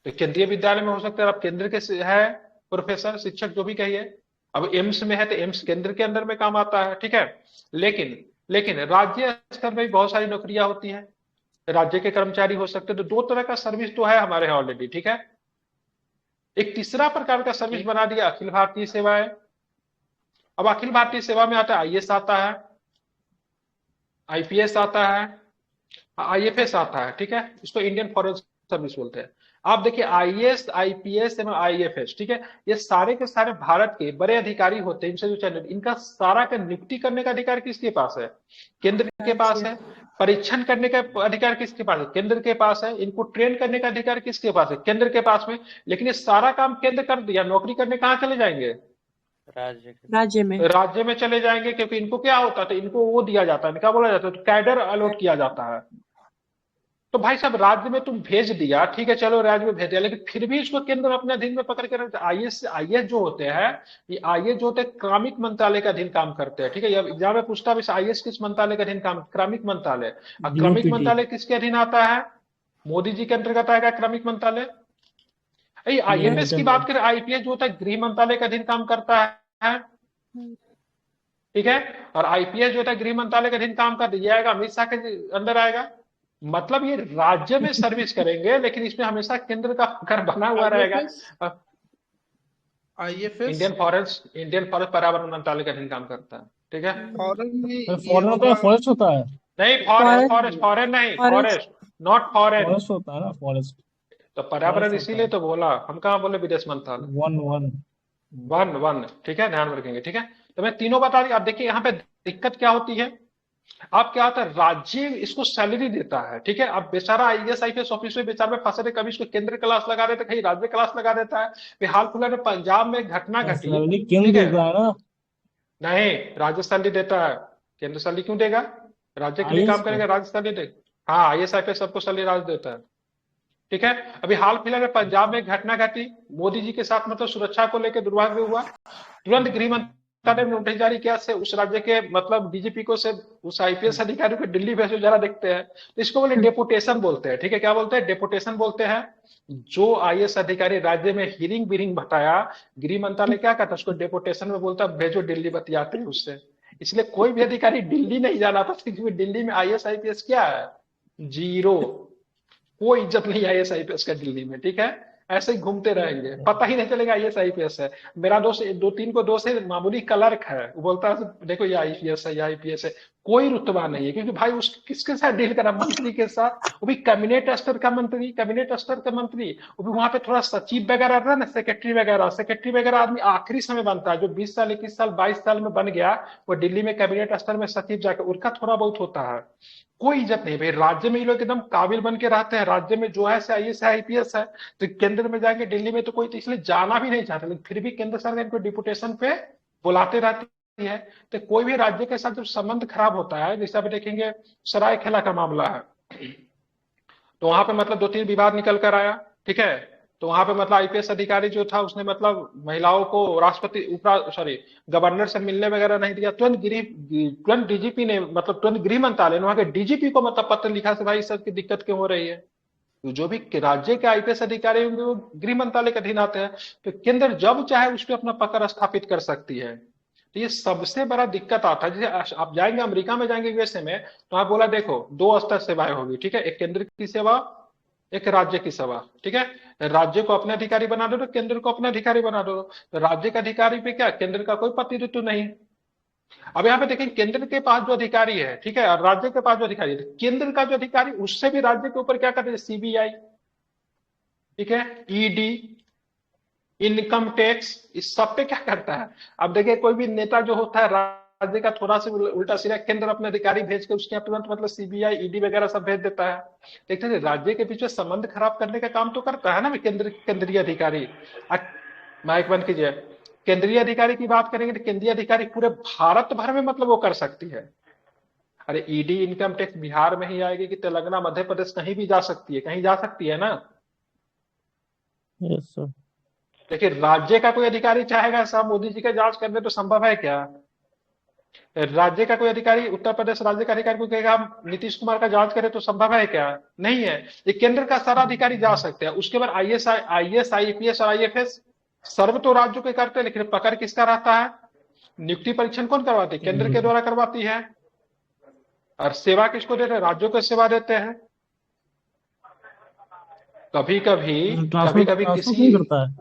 तो केंद्रीय विद्यालय में हो सकता है आप केंद्र के है प्रोफेसर, शिक्षक जो भी कहिए। अब एम्स में है तो एम्स केंद्र के अंदर में काम आता है, ठीक है। लेकिन राज्य स्तर में भी बहुत सारी नौकरियां होती हैं, राज्य के कर्मचारी हो सकते हैं। तो 2 तरह का सर्विस तो है हमारे यहाँ ऑलरेडी, ठीक है। एक तीसरा प्रकार का सर्विस बना दिया अखिल भारतीय सेवाएं। अब अखिल भारतीय सेवा में आता है आईएएस आता है, आईपीएस आता है, आईएफएस आता है, ठीक है। इसको इंडियन फॉरेन सर्विस बोलते हैं। आप देखिए आईएएस, आईपीएस एवं आईएफएस, ठीक है, ये सारे के सारे भारत के बड़े अधिकारी होते हैं। इनसे जो चैनल, इनका सारा का नियुक्ति करने का अधिकार किसके पास है? केंद्र के पास है। परीक्षण करने का अधिकार किसके पास है? केंद्र के पास है। इनको ट्रेन करने का अधिकार किसके पास है? केंद्र के पास में। लेकिन ये सारा काम केंद्र कर दिया, नौकरी करने कहाँ चले जाएंगे? राज्य में। राज्य में चले जाएंगे, क्योंकि इनको क्या होता है, तो इनको वो दिया जाता है, क्या बोला जाता है, तो कैडर अलॉट किया जाता है। तो भाई साहब राज्य में तुम भेज दिया, ठीक है, चलो राज्य में भेज दिया, लेकिन फिर भी इसको केंद्र अपने अधीन में पकड़ के रखते। आईएएस जो होते हैं, ये आईएएस जो होते हैं क्रमिक मंत्रालय के अधीन काम करते हैं, ठीक है। एग्जाम में पूछता है आईएएस किस मंत्रालय के अधीन काम, क्रमिक मंत्रालय। और क्रमिक डीओपीटी। मंत्रालय किसके अधीन आता है? मोदी जी के अंतर्गत आएगा क्रमिक मंत्रालय। आईएफएस की बात करें, आईपीएस जो होता है गृह मंत्रालय के अधीन काम करता है, ठीक है। और आईपीएस जो होता है गृह मंत्रालय के अधीन काम करता है, ये आएगा अमित शाह के अंदर आएगा। मतलब ये राज्य में सर्विस करेंगे, लेकिन इसमें हमेशा केंद्र का कर बना हुआ रहेगा। आईएफएस इंडियन फॉरेस्ट पर्यावरण मंत्रालय के अधीन काम करता है, ठीक है। फॉरेन में ये फॉरेन का होगा। फॉरेस्ट होता है, नहीं, Forest- फॉरेन नहीं, forest। Forest not foreign. Forest होता है ना, फॉरेस्ट। तो पर्यावरण forest इसीलिए होता तो बोला, हम कहाँ बोले विदेश मंत्रालय। One one. वन वन, ठीक है, ध्यान रखेंगे, ठीक है। तो मैं तीनों बता दी। अब देखिए यहाँ पे दिक्कत क्या होती है। अब क्या होता है, राज्य इसको सैलरी देता है, ठीक है। अब बेचारा आईएएस आईपीएस ऑफिसर बेचारे में फंसे थे, कभी इसको केंद्र क्लास लगा देते, कहीं राज्य क्लास लगा देता है। हाल फिलहाल में पंजाब में घटना घटी, सैलरी केंद्र ठीक है। देता है ना, नहीं, राज्य सैलरी देता है, केंद्र सैलरी क्यों देगा? राज्य के लिए IAS काम को। करेगा, राज्य सैलरी देगा। हाँ, आईएएस आईपीएस सबको सैलरी राज्य देता है, ठीक है। अभी हाल फिलहाल में पंजाब में एक घटना घटी, मोदी जी के साथ मतलब सुरक्षा को लेकर दुर्भाग्य हुआ। तुरंत गृह मंत्रालय ने नोटिस जारी किया से उस राज्य के मतलब डीजीपी को से उस आईपीएस अधिकारी को दिल्ली भेजो, जरा देखते हैं। तो इसको बोले डेपुटेशन बोलते हैं, ठीक है। क्या बोलते हैं? डेपुटेशन बोलते हैं। जो आईएएस अधिकारी राज्य में हिरिंग बिरिंग बटाया, गृह मंत्रालय क्या करता है, उसको डेपुटेशन में बोलता है भेजो दिल्ली, बतियाते हैं उससे। इसलिए कोई भी अधिकारी दिल्ली नहीं जाना था, क्योंकि दिल्ली में आईएएस आईपीएस क्या है? जीरो। कोई इज्जत नहीं आईएएस आईपीएस का दिल्ली में, ठीक है। ऐसे ही घूमते रहेंगे, पता ही नहीं चलेगा आईएएस आईपीएस है। मेरा दोस्त दो तीन को दोस्त है, मामूली क्लर्क है, वो बोलता है देखो ये आईपीएस है, ये आईपीएस है। कोई रुतबा नहीं है, क्योंकि भाई उस किसके साथ डील करा? मंत्री के साथ, वो भी कैबिनेट स्तर का मंत्री, कैबिनेट स्तर का मंत्री, वो भी वहां पे थोड़ा सचिव वगैरह रहता है ना, सेक्रेटरी वगैरह आदमी आखिरी समय बनता है। जो 20 साल 21 साल 22 साल में बन गया, वो दिल्ली में कैबिनेट स्तर में सचिव जाकर उनका थोड़ा बहुत होता है। कोई इज्जत नहीं भाई, राज्य में ये लोग एकदम काबिल बन के रहते हैं। राज्य में जो है से आईएएस है, आईपीएस है, तो केंद्र में जाएंगे, दिल्ली में तो कोई तो इसलिए जाना भी नहीं चाहते, लेकिन फिर भी केंद्र सरकार इनको डिपुटेशन पे बुलाते रहती है। तो कोई भी राज्य के साथ जब संबंध खराब होता है, जैसे आप देखेंगे सरायखेला का मामला है, तो वहां पे मतलब 2-3 विवाद निकल कर आया, ठीक है। तो वहां पे मतलब आईपीएस अधिकारी जो था, उसने मतलब महिलाओं को राष्ट्रपति गवर्नर से मिलने वगैरह नहीं दिया। तुरंत डीजीपी ने मतलब तुरंत गृह मंत्रालय ने वहां के डीजीपी को मतलब पत्र लिखा से भाई सब की दिक्कत क्यों हो रही है। तो जो भी राज्य के आईपीएस अधिकारी होंगे वो गृह मंत्रालय के अधीन आते हैं, तो केंद्र जब चाहे उस पर अपना पकड़ स्थापित कर सकती है। तो ये सबसे बड़ा दिक्कत आता है। जैसे आप जाएंगे अमेरिका में, जाएंगे यूएसए में, तो आप बोला देखो 2 स्तर सेवाएं होगी, ठीक है। एक केंद्र की सेवा, एक राज्य की सेवा, ठीक है। राज्य को अपने अधिकारी बना दो, तो केंद्र को अपने अधिकारी बना दो। तो राज्य का अधिकारी पे क्या, केंद्र का कोई प्रतिनिधित्व नहीं। अब यहाँ पे देखें, केंद्र के पास जो अधिकारी है, ठीक है, और राज्य के पास जो अधिकारी है, केंद्र का जो अधिकारी उससे भी राज्य के ऊपर क्या करते हैं, सीबीआई, ठीक है, ईडी, इनकम टैक्स, इस सब पे क्या करता है। अब देखिए कोई भी नेता जो होता है राज्य का, थोड़ा सा उल्टा सीधा केंद्र अपने अधिकारी भेज के उसके तुरंत मतलब सीबीआई ईडी वगैरह सब भेज देता है। देखते राज्य के पीछे संबंध खराब करने का काम तो करता है ना केंद्रीय अधिकारी। माइक बंद कीजिए। केंद्रीय अधिकारी की बात करेंगे तो केंद्रीय अधिकारी पूरे भारत भर में मतलब वो कर सकती है। अरे ईडी इनकम टैक्स बिहार में ही आएगी कि तेलंगाना मध्य प्रदेश कहीं भी जा सकती है, कहीं जा सकती है ना। Yes sir. देखिए राज्य का कोई अधिकारी चाहेगा साहब मोदी जी का जांच करने, तो संभव है क्या? राज्य का कोई अधिकारी, उत्तर प्रदेश राज्य का अधिकारी को कहेगा हम नीतीश कुमार का जांच करें, तो संभव है क्या? नहीं है। ये केंद्र का सारा अधिकारी जा सकते हैं। उसके बाद आईएएस आईपीएस और आईएफएस सर्व तो राज्यों के करते हैं, लेकिन पकड़ किसका रहता है? नियुक्ति परीक्षण कौन करवाती है? केंद्र के द्वारा करवाती है। और सेवा किसको देते हैं? राज्यों को सेवा देते हैं। कभी कभी किसी करता है,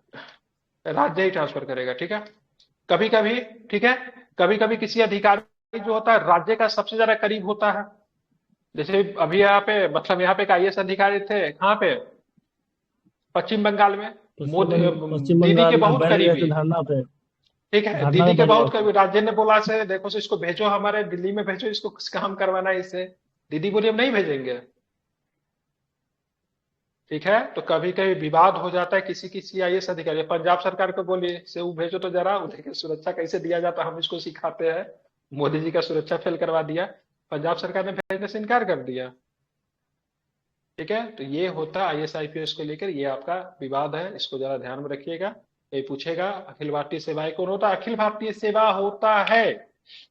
राज्य ही ट्रांसफर करेगा, ठीक है। कभी कभी, ठीक है, कभी कभी किसी अधिकारी जो होता है राज्य का सबसे ज्यादा करीब होता है। जैसे अभी यहाँ पे मतलब यहाँ पे एक आईएएस अधिकारी थे, कहाँ पे? पश्चिम बंगाल में। पश्चिम दीदी बंगाल के में बहुत बैठ गए थे करीबी, धरना पे। ठीक है, धरना दीदी पे के बैठ बहुत गए करीबी। राज्य ने बोला से देखो से इसको भेजो, हमारे दिल्ली में भेजो, इसको कुछ काम करवाना है इससे। दीदी बोली हम नहीं भेजेंगे, ठीक है। तो कभी कभी विवाद हो जाता है किसी आईएएस अधिकारी। पंजाब सरकार को बोलिए से वो भेजो तो जरा, वो देखिए सुरक्षा कैसे दिया जाता, हम इसको सिखाते हैं। मोदी जी का सुरक्षा फेल करवा दिया, पंजाब सरकार ने भेजने से इनकार कर दिया। ठीक है, तो ये होता है आईएएस आईपीएस को लेकर, ये आपका विवाद है, इसको जरा ध्यान में रखिएगा। ये पूछेगा अखिल भारतीय सेवाएं कौन होता है? अखिल भारतीय सेवा होता है,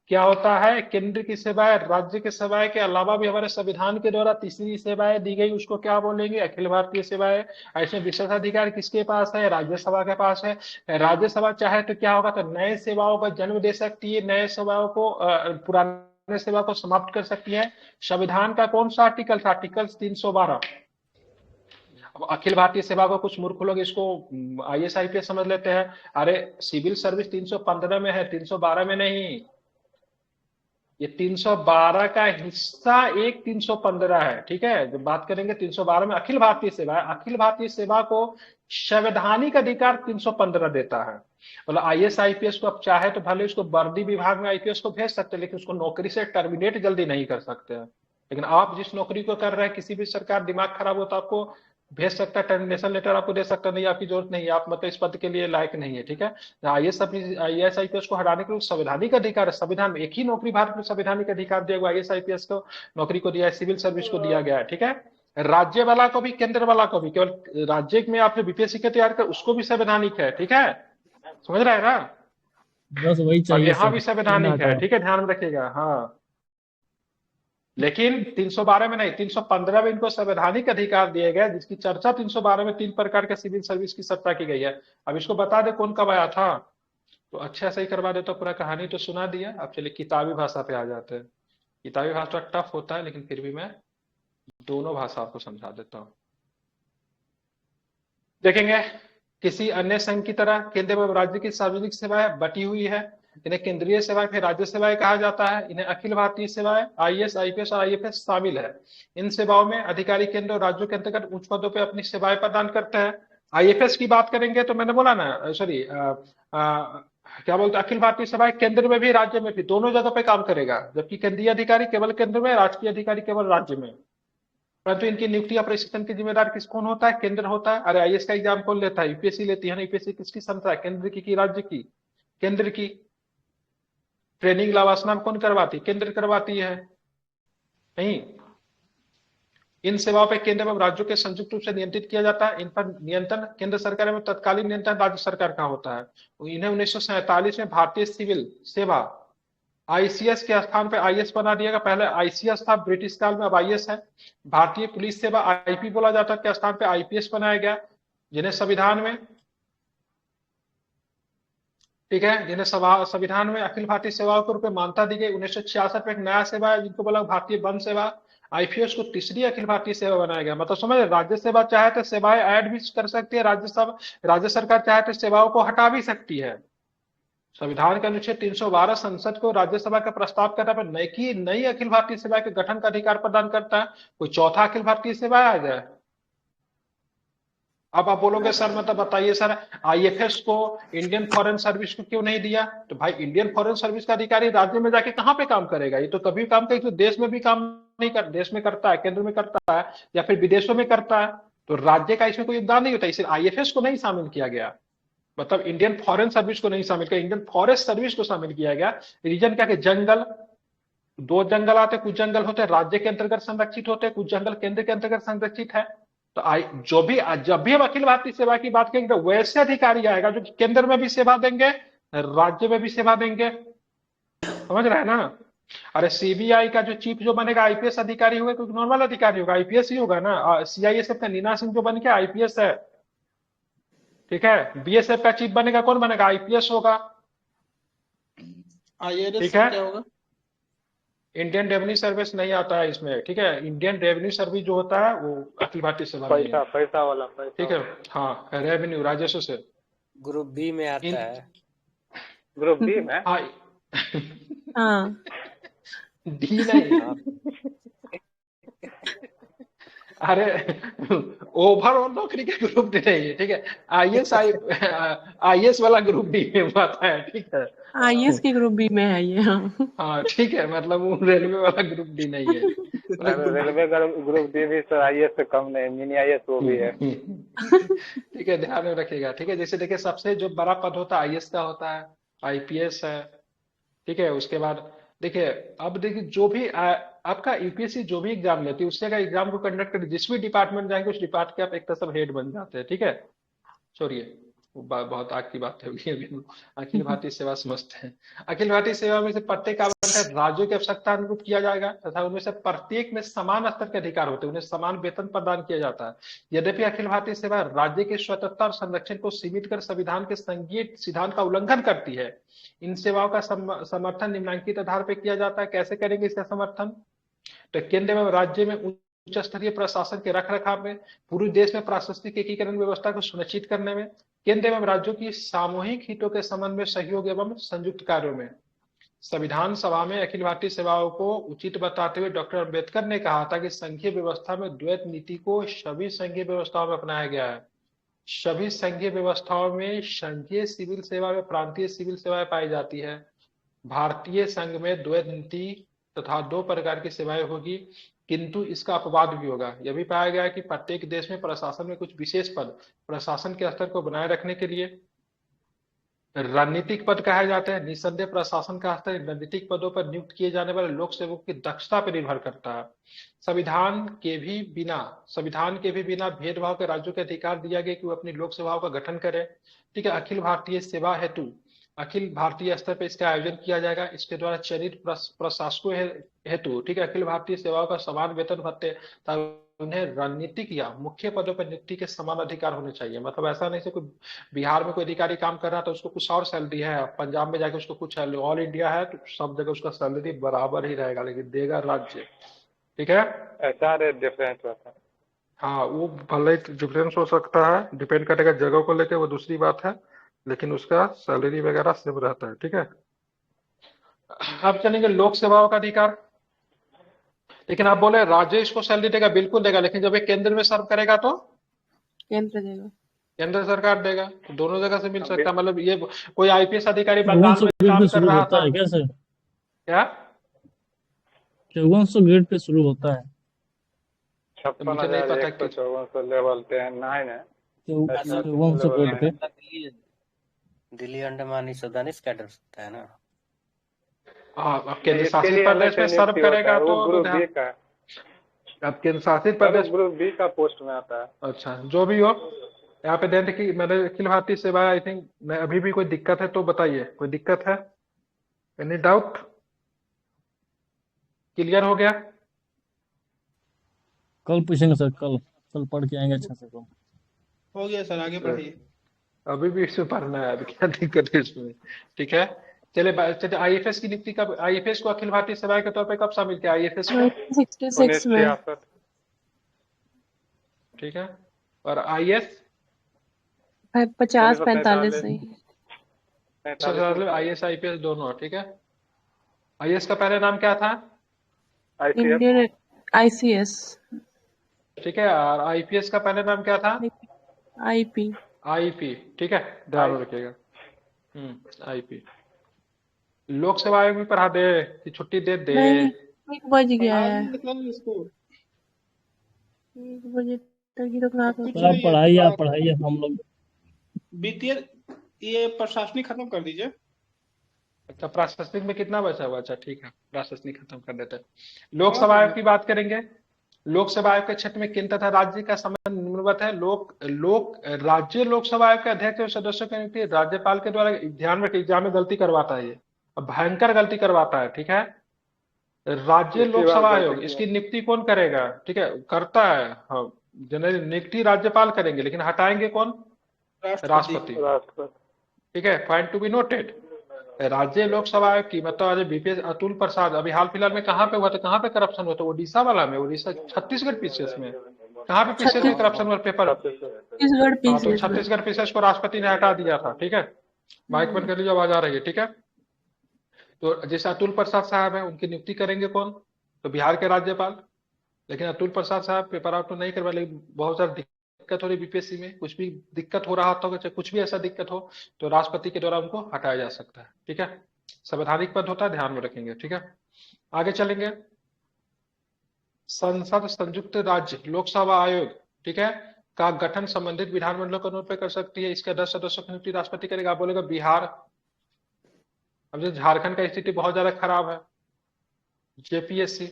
क्या होता है? केंद्र की सेवाएं, राज्य की सेवाएं के अलावा भी हमारे संविधान के द्वारा तीसरी सेवाएं दी गई, उसको क्या बोलेंगे? अखिल भारतीय सेवाएं। ऐसे विशेषाधिकार किसके पास है? राज्यसभा के पास है। राज्यसभा चाहे तो क्या होगा, तो नए सेवाओं का जन्म दे सकती है, नए सेवाओं को पुराने सेवा को समाप्त कर सकती है। संविधान का कौन सा आर्टिकल था? आर्टिकल 312। अब अखिल भारतीय सेवा को कुछ मूर्ख लोग इसको आईएएस आईपीएस समझ लेते हैं। अरे सिविल सर्विस 315 में है, 312 में नहीं। ये 312 का हिस्सा एक 315 है, ठीक है। जब बात करेंगे 312 में अखिल भारतीय सेवा है, अखिल भारतीय सेवा को संवैधानिक अधिकार 315 देता है। मतलब आईएएस आईपीएस को आप चाहे तो भले उसको वर्दी विभाग में आईपीएस को भेज सकते हैं, लेकिन उसको नौकरी से टर्मिनेट जल्दी नहीं कर सकते हैं। लेकिन आप जिस नौकरी को कर रहे हैं, किसी भी सरकार दिमाग खराब हो तो आपको भेज सकता है, टर्मिनेशन लेटर आपको दे सकता नहीं, आपकी जरूरत नहीं है, आप मतलब इस पद के लिए लायक नहीं है, ठीक है। आईएएस आईपीएस को हटाने के लिए संवैधानिक अधिकार है। संविधान में एक ही नौकरी भारत में संवैधानिक अधिकार दिया गया, आईएएस आईपीएस को नौकरी को दिया है, सिविल सर्विस को दिया गया है, ठीक है। राज्य वाला को भी, केंद्र वाला को भी, केवल राज्य में आप जो बीपीएससी के तैयार कर उसको भी संवैधानिक है, ठीक है, समझ रहे हैं ना। बस वही और चाहिए यहाँ सर, भी संवैधानिक है, ठीक है, ध्यान में रखिएगा। हाँ, लेकिन 312 में नहीं, 315 में इनको संवैधानिक अधिकार दिए गए, जिसकी चर्चा 312 में 3 प्रकार के सिविल सर्विस की चर्चा की गई है। अब इसको बता दे कौन कब आया था, तो अच्छा सही करवा देता। पूरा कहानी तो सुना दिया, अब चलिए किताबी भाषा पे आ जाते हैं। किताबी भाषा टफ होता है, लेकिन फिर भी मैं दोनों भाषा आपको समझा देता हूँ। देखेंगे, किसी अन्य संघ की तरह केंद्र एवं राज्य की सार्वजनिक सेवाएं बटी हुई है। इन्हें केंद्रीय सेवाएं फिर राज्य सेवाएं कहा जाता है। इन्हें अखिल भारतीय सेवाएं, आईएएस आईपीएस और आईएफएस शामिल है। इन सेवाओं में अधिकारी केंद्र और राज्यों के अंतर्गत उच्च पदों पर अपनी सेवाएं प्रदान करते हैं। आईएफएस की बात करेंगे तो मैंने बोला ना, सॉरी क्या बोलते हैं, अखिल भारतीय सेवाएं केंद्र में भी राज्य में भी दोनों जगह पे काम करेगा, जबकि केंद्रीय अधिकारी केवल केंद्र में, राजकीय अधिकारी केवल राज्य में। परंतु इनकी नियुक्ति और प्रशिक्षण की जिम्मेदार किस कौन होता है? केंद्र होता है। अरे आईएएस का एग्जाम कौन लेता है? यूपीएससी लेती है ना। यूपीएससी किसकी संस्था है? केंद्र की राज्य की? केंद्र की। ट्रेनिंग लवासना कौन करवाती? केंद्र करवाती है, नहीं। इन सेवाओं पर केंद्र एवं राज्यों के संयुक्त रूप से नियंत्रित किया जाता है। इन पर नियंत्रण केंद्र सरकार में, तत्कालीन नियंत्रण राज्य सरकार का होता है। इन्हें 1947 में भारतीय सिविल सेवा आईसीएस के स्थान पे आईएएस बना दिया गया। पहले आईसीएस था ब्रिटिश काल में, अब आईएएस है। भारतीय पुलिस सेवा आईपी बोला जाता है, के स्थान पे आईपीएस बनाया गया, जिन्हें संविधान में, ठीक है, जिन्हें संविधान में अखिल भारतीय सेवाओं के रूप में मान्यता दी गई। 1966 में एक नया सेवा है जिनको बोला भारतीय वन सेवा। आईपीएस को तीसरी अखिल भारतीय सेवा बनाया गया। मतलब समझ, राज्य सेवा चाहे तो सेवाएं ऐड भी कर सकती है, राज्य सरकार चाहे तो सेवाओं को हटा भी सकती है। संविधान के अनुच्छेद 312 संसद को राज्यसभा का प्रस्ताव करने पर नई अखिल भारतीय सेवा के गठन का अधिकार प्रदान करता है। कोई चौथा अखिल भारतीय सेवा आ जाए। अब आप बोलोगे सर, मतलब बताइए सर, आईएफएस को, इंडियन फॉरेन सर्विस को क्यों नहीं दिया? तो भाई इंडियन फॉरेन सर्विस का अधिकारी राज्य में जाके कहाँ पे काम करेगा? ये तो कभी काम करेगा, तो देश में भी काम नहीं कर, देश में करता है, केंद्र में करता है, या फिर विदेशों में करता है। तो राज्य का इसमें कोई योगदान नहीं होता, इसलिए आईएफएस को नहीं शामिल किया गया। मतलब इंडियन फॉरेन सर्विस को नहीं शामिल किया, इंडियन फॉरेस्ट सर्विस को शामिल किया गया। रीजन क्या कि जंगल, 2 जंगल आते, कुछ जंगल होते हैं राज्य के अंतर्गत संरक्षित होते हैं, कुछ जंगल केंद्र के अंतर्गत संरक्षित है। तो जब भी हम अखिल भारतीय सेवा की बात करेंगे तो वैसे अधिकारी आएगा जो केंद्र में भी सेवा देंगे, राज्य में भी सेवा देंगे, समझ रहे हैं ना। अरे सीबीआई का जो चीफ जो बनेगा आईपीएस अधिकारी होगा, क्योंकि नॉर्मल अधिकारी होगा, आईपीएस ही होगा ना। सीआईएसएफ का नीना सिंह जो बन के आईपीएस है, ठीक है। बीएसएफ का चीफ बनेगा, कौन बनेगा? आईपीएस होगा, ठीक है। क्या होगा? इंडियन रेवेन्यू सर्विस नहीं आता है इसमें, ठीक है। इंडियन रेवेन्यू सर्विस जो होता है वो अखिल भारतीय सेवा में है, पैसा वाला, ठीक है। हाँ, रेवेन्यू, राजस्व से। ग्रुप बी में आता है। ग्रुप बी में? हाँ, डी नहीं। अरे ओवरऑल नौकरी का ग्रुप डी नहीं है, ठीक है। आईएएस वाला ग्रुप डी में आता है, ठीक है। आईएएस के ग्रुप बी में है ये। हाँ, हाँ ठीक है, मतलब वो रेलवे वाला ग्रुप डी नहीं है। रेलवे का ग्रुप डी भी तो आईएएस से कम नहीं, मिनी आईएएस वो भी है। ठीक है, ध्यान में रखिएगा, ठीक है। जैसे देखिए, सबसे जो बड़ा पद होता है आईएएस का होता है, आईपीएस है, ठीक है। उसके बाद देखिए, अब देखिए जो भी आपका यूपीएससी जो भी एग्जाम लेती है उससे अगर एग्जाम को कंडक्ट कर जिस भी डिपार्टमेंट जाएंगे उस डिपार्ट के आप एक तरह सब हेड बन जाते हैं, ठीक है। छोड़िए, वो बहुत आग की बात होगी अभी हम अखिल भारतीय सेवा समझते हैं। अखिल भारतीय सेवा में से प्रत्येक आवंटन राज्यों की आवश्यकता अनुरूप किया जाएगा तथा उनमें से प्रत्येक में समान स्तर के अधिकार होते हैं, उन्हें समान वेतन प्रदान किया जाता है। यद्यपि अखिल भारतीय सेवा राज्य की स्वतंत्रता और संरक्षण को सीमित कर संविधान के संघीय सिद्धांत का उल्लंघन करती है। इन सेवाओं का समर्थन निम्नलिखित आधार पर किया जाता है। कैसे करेंगे इसका समर्थन? तो केंद्र एवं राज्य में उच्च स्तरीय प्रशासन के रख रखाव में, पूरे देश में प्रशासनिक एकीकरण व्यवस्था को सुनिश्चित करने में, केंद्र एवं राज्यों की सामूहिक हितों के संबंध में सहयोग एवं संयुक्त कार्यों में। संविधान सभा में अखिल भारतीय सेवाओं को उचित बताते हुए डॉक्टर अम्बेडकर ने कहा था कि संघीय व्यवस्था में द्वैत नीति को सभी संघीय व्यवस्थाओं में अपनाया गया है। सभी संघीय व्यवस्थाओं में संघीय सिविल सेवा व प्रांतीय सिविल सेवाएं पाई जाती है। भारतीय संघ में द्वैत नीति तथा दो प्रकार की सेवाएं होगी, किंतु इसका अपवाद भी होगा। यह भी पाया गया है कि प्रत्येक देश में प्रशासन में कुछ विशेष पद प्रशासन के स्तर को बनाए रखने के लिए रणनीतिक पद कहे जाते हैं। निसंदेह प्रशासन का स्तर रणनीतिक पदों पर नियुक्त किए जाने वाले लोक सेवकों की दक्षता पर निर्भर करता है। संविधान के भी बिना भेदभाव के राज्यों को अधिकार दिया गया कि वो अपनी लोक सेवाओं का गठन करें, ठीक है। अखिल भारतीय सेवा हेतु अखिल भारतीय स्तर पर इसका आयोजन किया जाएगा। इसके द्वारा चयनित प्रशासकों हेतु, ठीक है, अखिल भारतीय सेवाओं का समान वेतन भत्ते, उन्हें रणनीतिक या मुख्य पदों पर नियुक्ति के समान अधिकार होने चाहिए। मतलब ऐसा नहीं से कोई बिहार में कोई अधिकारी काम कर रहा है तो उसको कुछ और सैलरी है, पंजाब में जाके उसको कुछ सैलरी, ऑल इंडिया है तो सब जगह उसका सैलरी बराबर ही रहेगा, लेकिन देगा राज्य, ठीक है। ऐसा रेट डिफरेंस होता है। हाँ, वो भले डिफरेंस हो सकता है, डिपेंड करेगा जगह को लेकर, वो दूसरी बात है, लेकिन उसका सैलरी वगैरह सेम रहता है, ठीक है। अब चलेंगे लोक सेवाओं का अधिकार। लेकिन आप बोले राज्य इसको सैलरी देगा, बिल्कुल देगा, लेकिन जब ये केंद्र में सर्व करेगा तो केंद्र देगा, केंद्र सरकार देगा, तो दोनों जगह से मिल सकता है। मतलब ये कोई आईपीएस अधिकारी 54 बंगाल में ग्रेड काम पे कर शुरू रहा होता था, है क्या सर? क्या 5400 ग्रेड पे शुरू होता है। 56,154 लेवल 9 है। 5400 grade pay Delhi Andaman Nicobar cadre सकता है ना। हाँ, अब केंद्र शासित प्रदेश में सर्व करेगा तो ग्रुप बी का, अब केंद्र शासित प्रदेश ग्रुप बी का पोस्ट में आता है। अच्छा, जो भी हो, यहाँ पे ध्यान रखिए, मैंने अखिल भारतीय सेवा आई थिंक अभी भी कोई दिक्कत है तो बताइए, कोई दिक्कत है? Any doubt? क्लियर हो गया? कल पूछेंगे सर, कल पढ़ के आएंगे अच्छा से। कल हो गया सर, आगे बढ़िए। अभी भी इसमें पढ़ना है, अभी क्या दिक्कत है इसमें, ठीक है। चलिए आईएफएस की नियुक्ति कब, आईएफएस को अखिल भारतीय सेवा के तौर पे कब शामिल किया आईएफएस को? 1966 में। 1966। ठीक है, और आईएस 50-45 से। आईएस आईपीएस दोनों, ठीक है। आईएएस का पहले नाम क्या था? इंडियन आईसीएस, ठीक है, और आईपीएस का पहले नाम क्या था? आईपी। आईपी, ठीक है, ध्यान में रखिएगा। आईपी। लोक सेवा आयोग भी पढ़ा दे कि छुट्टी दे दे? नहीं, 1 बज गया है, इसको 1 बजे तक ही तो क्लास होती सर आप पढ़ाइए हम लोग वित्तीय ये प्रशासनिक खत्म कर दीजिए। अच्छा, प्रशासनिक में कितना बचा हुआ? अच्छा ठीक है, प्रशासनिक खत्म कर देते हैं। लोक सेवा आयोग की बात करेंगे। लोक सेवा आयोग के क्षेत्र में केंद्र तथा राज्य का संबंध निम्नवत है। राज्य लोक सेवा आयोग के अध्यक्ष और सदस्यों की नियुक्ति राज्यपाल के द्वारा। ध्यान में एग्जाम में गलती करवाता है, ये भयंकर गलती करवाता है, ठीक है। राज्य लोक सेवा आयोग, इसकी नियुक्ति कौन करेगा? ठीक है, करता है, हाँ, जनरली नियुक्ति राज्यपाल करेंगे, लेकिन हटाएंगे कौन? राष्ट्रपति, ठीक है। Point to be noted. राज्य लोक सेवा आयोग की मतलब आज बीपीएस अतुल प्रसाद अभी हाल फिलहाल में कहाँ पे हुआ था, कहाँ पे करप्शन हुआ था? ओडिशा वाला में, ओडिशा छत्तीसगढ़ पीसीएस में, कहाँ पे पीसीएस में करप्शन हुआ पेपर? छत्तीसगढ़ तो पीसीएस। छत्तीसगढ़ पीसीएस को राष्ट्रपति ने हटा दिया था, ठीक है। माइक बंद कर लीजिए, आवाज आ रही है, ठीक है। तो जैसे अतुल प्रसाद साहब है, उनकी नियुक्ति करेंगे कौन? तो बिहार के राज्यपाल। लेकिन अतुल प्रसाद साहब पेपर आउट तो नहीं करवा, लेकिन बहुत सारी दिक्कत हो रही बीपीएससी में, कुछ भी दिक्कत हो रहा हो, चाहे कुछ भी ऐसा दिक्कत हो तो राष्ट्रपति के द्वारा उनको हटाया जा सकता है, ठीक है। संवैधानिक पद होता है, ध्यान में रखेंगे, ठीक है। आगे चलेंगे। संसद संयुक्त राज्य लोक सेवा आयोग, ठीक है, का गठन संबंधित विधानमंडलों के अनुरोध पर कर सकती है। इसके 10 सदस्यों की नियुक्ति राष्ट्रपति करेगा। आप बोलेगा बिहार, अब जो झारखंड का स्थिति बहुत ज्यादा खराब है, जेपीएससी।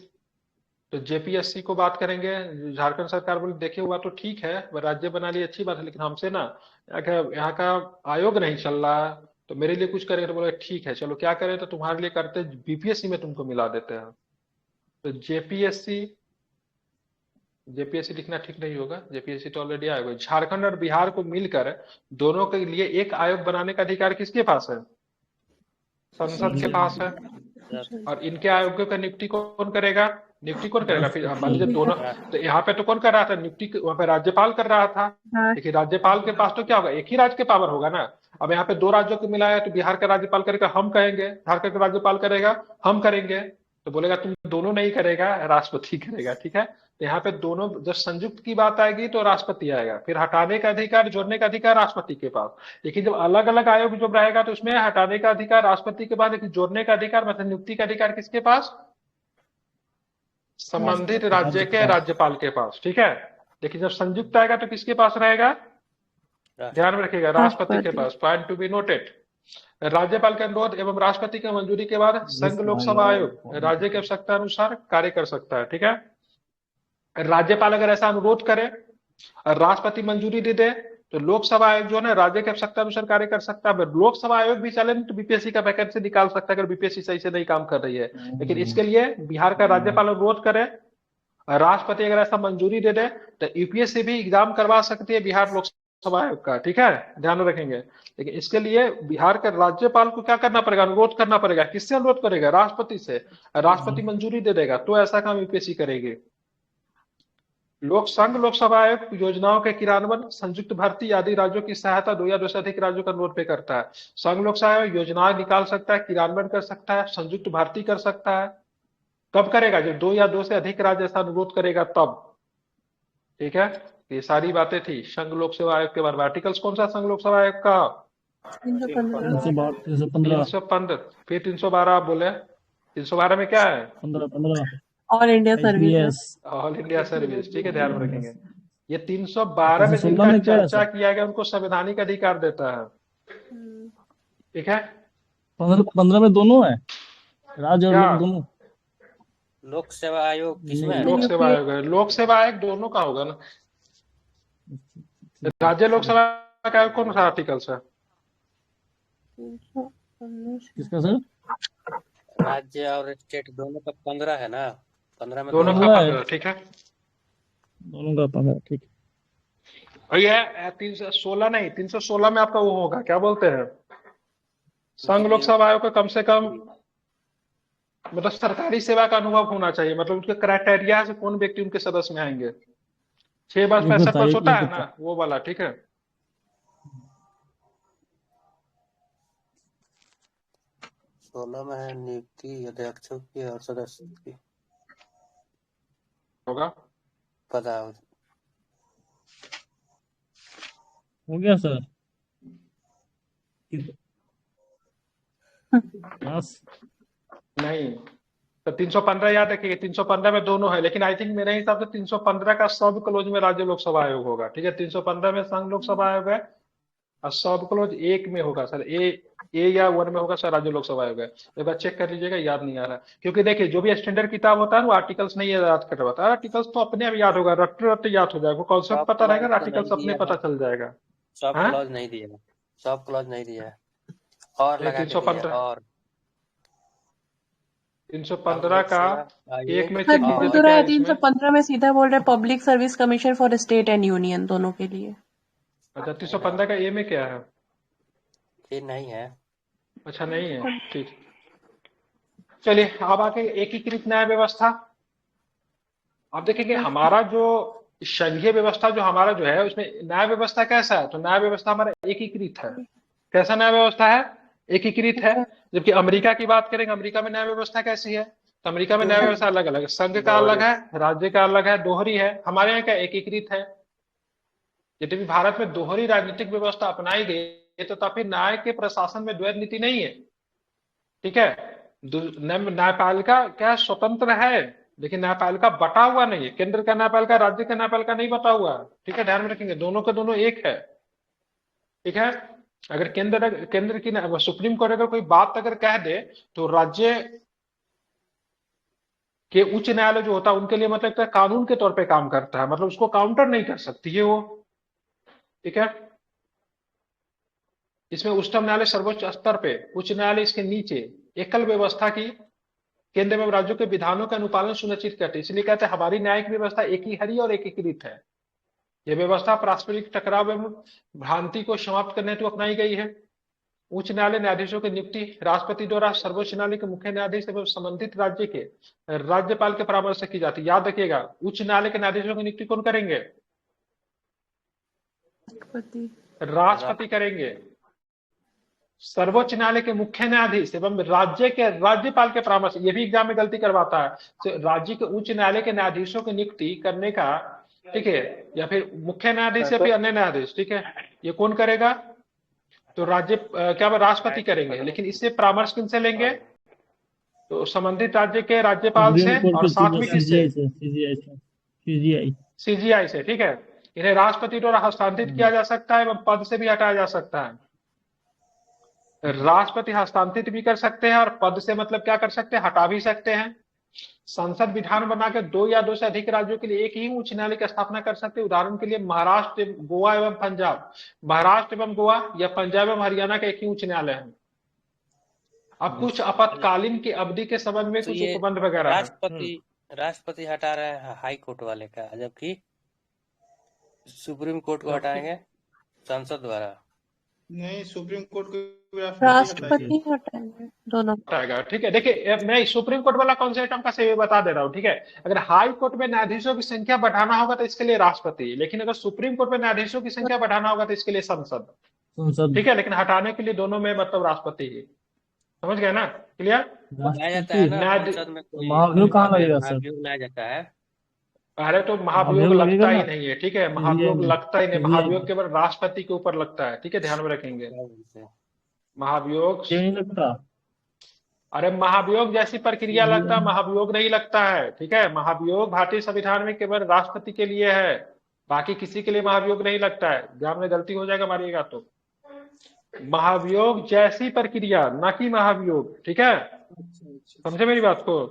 तो जेपीएससी को बात करेंगे। झारखंड सरकार बोले देखिए हुआ तो ठीक है, वह राज्य बना ली अच्छी बात है, लेकिन हमसे ना यहाँ का आयोग नहीं चल रहा है, तो मेरे लिए कुछ करें। तो बोले ठीक है चलो क्या करें, तो तुम्हारे लिए करते बीपीएससी में तुमको मिला देते हैं। तो जेपीएससी, जेपीएससी लिखना ठीक नहीं होगा, जेपीएससी तो ऑलरेडी आयोग है। झारखंड और बिहार को मिलकर दोनों के लिए एक आयोग बनाने का अधिकार किसके पास है? संसद के पास है। और इनके आयोगों का नियुक्ति कौन करेगा? नियुक्ति कौन करेगा? फिर मान लीजिए दोनों, तो यहाँ पे तो कौन कर रहा था नियुक्ति? वहां पे राज्यपाल कर रहा था। हाँ। लेकिन राज्यपाल के पास तो क्या होगा? एक ही राज्य के पावर होगा ना। अब यहाँ पे दो राज्यों को मिलाया, तो बिहार का राज्यपाल करेगा हम कहेंगे, झारखंड का राज्यपाल करेगा हम करेंगे। तो बोलेगा तुम दोनों नहीं करेगा, राष्ट्रपति करेगा। ठीक है, तो यहाँ पे दोनों जब संयुक्त की बात आएगी तो राष्ट्रपति आएगा, फिर हटाने का अधिकार, जोड़ने का अधिकार राष्ट्रपति के पास। लेकिन जब अलग अलग आयोग जब रहेगा तो उसमें हटाने का अधिकार राष्ट्रपति के पास, लेकिन जोड़ने का अधिकार मतलब नियुक्ति का अधिकार किसके पास? संबंधित राज्य के राज्यपाल के पास। ठीक है, लेकिन जब संयुक्त आएगा तो किसके पास रहेगा? ध्यान में रखिएगा, राष्ट्रपति के पास। Point to be noted. राज्यपाल के अनुरोध एवं राष्ट्रपति की मंजूरी के बाद संघ लोकसभा आयोग राज्य की आवश्यकता अनुसार कार्य कर सकता है। ठीक है, राज्यपाल अगर ऐसा अनुरोध करे और राष्ट्रपति मंजूरी दे दे तो लोकसभा आयोग जो है ना राज्य की आवश्यकता अनुसार कार्य कर सकता है। लोकसभा आयोग भी चले तो बीपीएससी का वैकेंसी निकाल सकता है अगर बीपीएससी सही से नहीं काम कर रही है। लेकिन इसके लिए बिहार का राज्यपाल अनुरोध करे, राष्ट्रपति अगर ऐसा मंजूरी दे दे तो यूपीएससी भी एग्जाम करवा सकती है बिहार लोकसभा आयोग का। ठीक है, ध्यान में रखेंगे। लेकिन इसके लिए बिहार के राज्यपाल को क्या करना पड़ेगा? अनुरोध करना पड़ेगा। किससे अनुरोध करेगा? राष्ट्रपति से। राष्ट्रपति मंजूरी दे देगा तो ऐसा काम यूपीएससी करेगी। संघ लोकसभा आयोग योजनाओं के क्रियान्वयन, संयुक्त भर्ती आदि राज्यों की सहायता दो या दो से अधिक राज्यों का अनुरोध पे करता है। संघ लोकसभा आयोग योजनाएं निकाल सकता है, क्रियान्वयन कर सकता है, संयुक्त भर्ती कर सकता है। कब करेगा? जब दो या दो से अधिक राज्य ऐसा अनुरोध करेगा तब। ठीक है, ये सारी बातें थी संघ लोक सेवा आयोग के बारे में। आर्टिकल्स कौन सा संघ लोक सेवा आयोग का? 315। 315। फिर 312 आप बोले। 312 में क्या है? 15 all India service. All India service. ठीक है, ध्यान में रखेंगे। ये 312 में जिनका चर्चा किया गया उनको संवैधानिक अधिकार देता है। ठीक है, 15 में दोनों है, राज्य और लोक दोनों। लोक सेवा आयोग किसमें है? लोक सेवा आयोग है। लोक सेवा आयोग दोनों का होगा ना। राज्य लोक सेवा का आयोग कौन सा आर्टिकल्स है? किसका सर? राज्य और स्टेट दोनों का 15 है ना। 15 में दोनों का 15। ठीक है, दोनों का 15। ठीक है, और ये 316 नहीं, 316 में आपका वो होगा, क्या बोलते हैं, संघ लोक सेवा आयोग का कम से कम मतलब सरकारी सेवा का अनुभव होना चाहिए। मतलब उनके क्राइटेरिया से कौन व्यक्ति उनके सदस्य में आएंगे। 6 बार 65 वर्ष होता है ना वो वाला। ठीक है, 16 में है नियुक्ति अध्यक्षों की और सदस्यों की होगा। पदावधि। हो गया सर। बस नहीं, तो 315 याद रखिए, 315 में दोनों है, लेकिन आई थिंक मेरे हिसाब से 315 का सब क्लोज में राज्य लोक सेवा आयोग होगा। ठीक है, 315 में संघ लोक सेवा आयोग है और सब क्लोज एक में होगा सर, ए या 1 में होगा सर राज्य लोक सेवा आयोग है। एक बार चेक कर लीजिएगा, याद नहीं आ रहा। क्योंकि देखिए जो भी स्टैंडर्ड किताब होता है वो आर्टिकल्स नहीं याद करवाता है। आर्टिकल्स तो अपने आप याद होगा, रट याद हो जाएगा, कॉन्सेप्ट पता रहेगा, आर्टिकल्स अपने पता चल जाएगा। सब क्लॉज नहीं दिया है, सब क्लॉज नहीं दिया है। और लगा के दिया और 315 का एक में सर चेक बोल कीजिए तो तो रहा क्या है है इसमें? 315 में सीधा बोल रहे हैं public service commission for state and union दोनों के लिए। अच्छा, 315 का ए में क्या है? ये नहीं है। अच्छा नहीं है, ठीक। चलिए अब आके एकीकृत न्याय व्यवस्था। आप देखेंगे हमारा जो संघीय व्यवस्था जो हमारा जो है उसमें न्याय व्यवस्था कैसा है, तो न्याय व्यवस्था हमारा एकीकृत है। कैसा न्याय व्यवस्था है? एकीकृत है। जबकि अमेरिका की बात करेंगे, अमेरिका में न्याय व्यवस्था कैसी है? तो अमेरिका में न्याय व्यवस्था अलग अलग है, संघ का अलग है, राज्य का अलग है, दोहरी है। हमारे यहाँ क्या एकीकृत है। यदि भारत में दोहरी राजनीतिक व्यवस्था अपनाई गई तो फिर न्याय के प्रशासन में द्वैध नीति नहीं है। ठीक है, न्यायपालिका क्या स्वतंत्र है, लेकिन न्यायपालिका बटा हुआ नहीं है। केंद्र का न्यायपालिका राज्य का न्यायपालिका नहीं बटा हुआ है। ठीक है, ध्यान में रखेंगे, दोनों के दोनों एक है। ठीक है, अगर केंद्र की सुप्रीम कोर्ट अगर कोई बात अगर कह दे तो राज्य कि उच्च न्यायालय जो होता है उनके लिए मतलब एक कानून के तौर पे काम करता है, मतलब उसको काउंटर नहीं कर सकती है वो, ठीक है। इसमें उच्चतम न्यायालय सर्वोच्च स्तर पे, उच्च न्यायालय इसके नीचे, एकल व्यवस्था की केंद्र एवं राज्यों के विधानों का अनुपालन सुनिश्चित करते हैं। इसलिए कहते हैं हमारी न्यायिक व्यवस्था एक ही हरी और एकीकृत है। यह व्यवस्था पारस्परिक टकराव एवं भ्रांति को समाप्त करने हेतु अपनाई गई है। उच्च न्यायालय न्यायाधीशों की नियुक्ति राष्ट्रपति द्वारा सर्वोच्च न्यायालय के मुख्य न्यायाधीश एवं संबंधित राज्य के राज्यपाल के परामर्श से की जाती है। याद रखिएगा, उच्च न्यायालय के न्यायाधीशों की नियुक्ति कौन करेंगे? राष्ट्रपति करेंगे। सर्वोच्च न्यायालय के मुख्य न्यायाधीश एवं राज्य के राज्यपाल के परामर्श, ये भी एग्जाम में गलती करवाता है, तो राज्य के उच्च न्यायालय के न्यायाधीशों की नियुक्ति करने का, ठीक है, या फिर मुख्य न्यायाधीश या फिर अन्य न्यायाधीश, ठीक है, ये कौन करेगा? तो क्या राष्ट्रपति करेंगे। लेकिन इससे परामर्श किनसे लेंगे? तो संबंधित राज्य के राज्यपाल से, और साथ में किससे? सीजीआई से, ठीक है। इन्हें राष्ट्रपति द्वारा हस्तांतरित किया जा सकता है एवं पद से भी हटाया जा सकता है। राष्ट्रपति हस्तांतरित भी कर सकते हैं और पद से मतलब क्या कर सकते हैं? हटा भी सकते हैं। संसद विधान बनाकर 2 या 2 से अधिक राज्यों के लिए एक ही उच्च न्यायालय की स्थापना कर सकते हैं। उदाहरण के लिए महाराष्ट्र, गोवा एवं पंजाब, महाराष्ट्र एवं गोवा या पंजाब एवं हरियाणा का एक ही उच्च न्यायालय है। अब कुछ आपातकालीन की अवधि के संबंध में तो कुछ ये उपबंध वगैरह है। राष्ट्रपति हटा रहे हैं हाई कोर्ट वाले का, जबकि सुप्रीम कोर्ट को हटाएंगे संसद द्वारा। नहीं, सुप्रीम कोर्ट को राष्ट्रपति हटाएंगे दोनों। हटाएगा, ठीक है। देखिए मैं सुप्रीम कोर्ट वाला कौन से आइटम का सही बता दे रहा हूँ, ठीक है। अगर हाई कोर्ट में न्यायाधीशों की संख्या बढ़ाना होगा तो इसके लिए राष्ट्रपति, लेकिन अगर सुप्रीम कोर्ट में न्यायाधीशों की संख्या बढ़ाना होगा तो इसके लिए संसद, ठीक है। लेकिन हटाने के लिए दोनों में मतलब राष्ट्रपति ही, समझ गए ना? क्लियर? लाया जाता है ना संसद में, महाभियोग कहाँ लगेगा सर? महाभियोग लाया जाता है। अरे तो महाभियोग लगता ही नहीं है, ठीक है, महाभियोग लगता ही नहीं, महाभियोग केवल राष्ट्रपति के ऊपर लगता है, ठीक है, ध्यान में रखेंगे। महाभियोग नहीं लगता। अरे महाभियोग जैसी प्रक्रिया लगता है, महाभियोग नहीं लगता है, ठीक है। महाभियोग भारतीय संविधान में केवल राष्ट्रपति के लिए है, बाकी किसी के लिए महाभियोग नहीं लगता है। एग्जाम में गलती हो जाएगा मारिएगा तो। महाभियोग जैसी प्रक्रिया, ना कि महाभियोग, ठीक है, समझे मेरी बात को?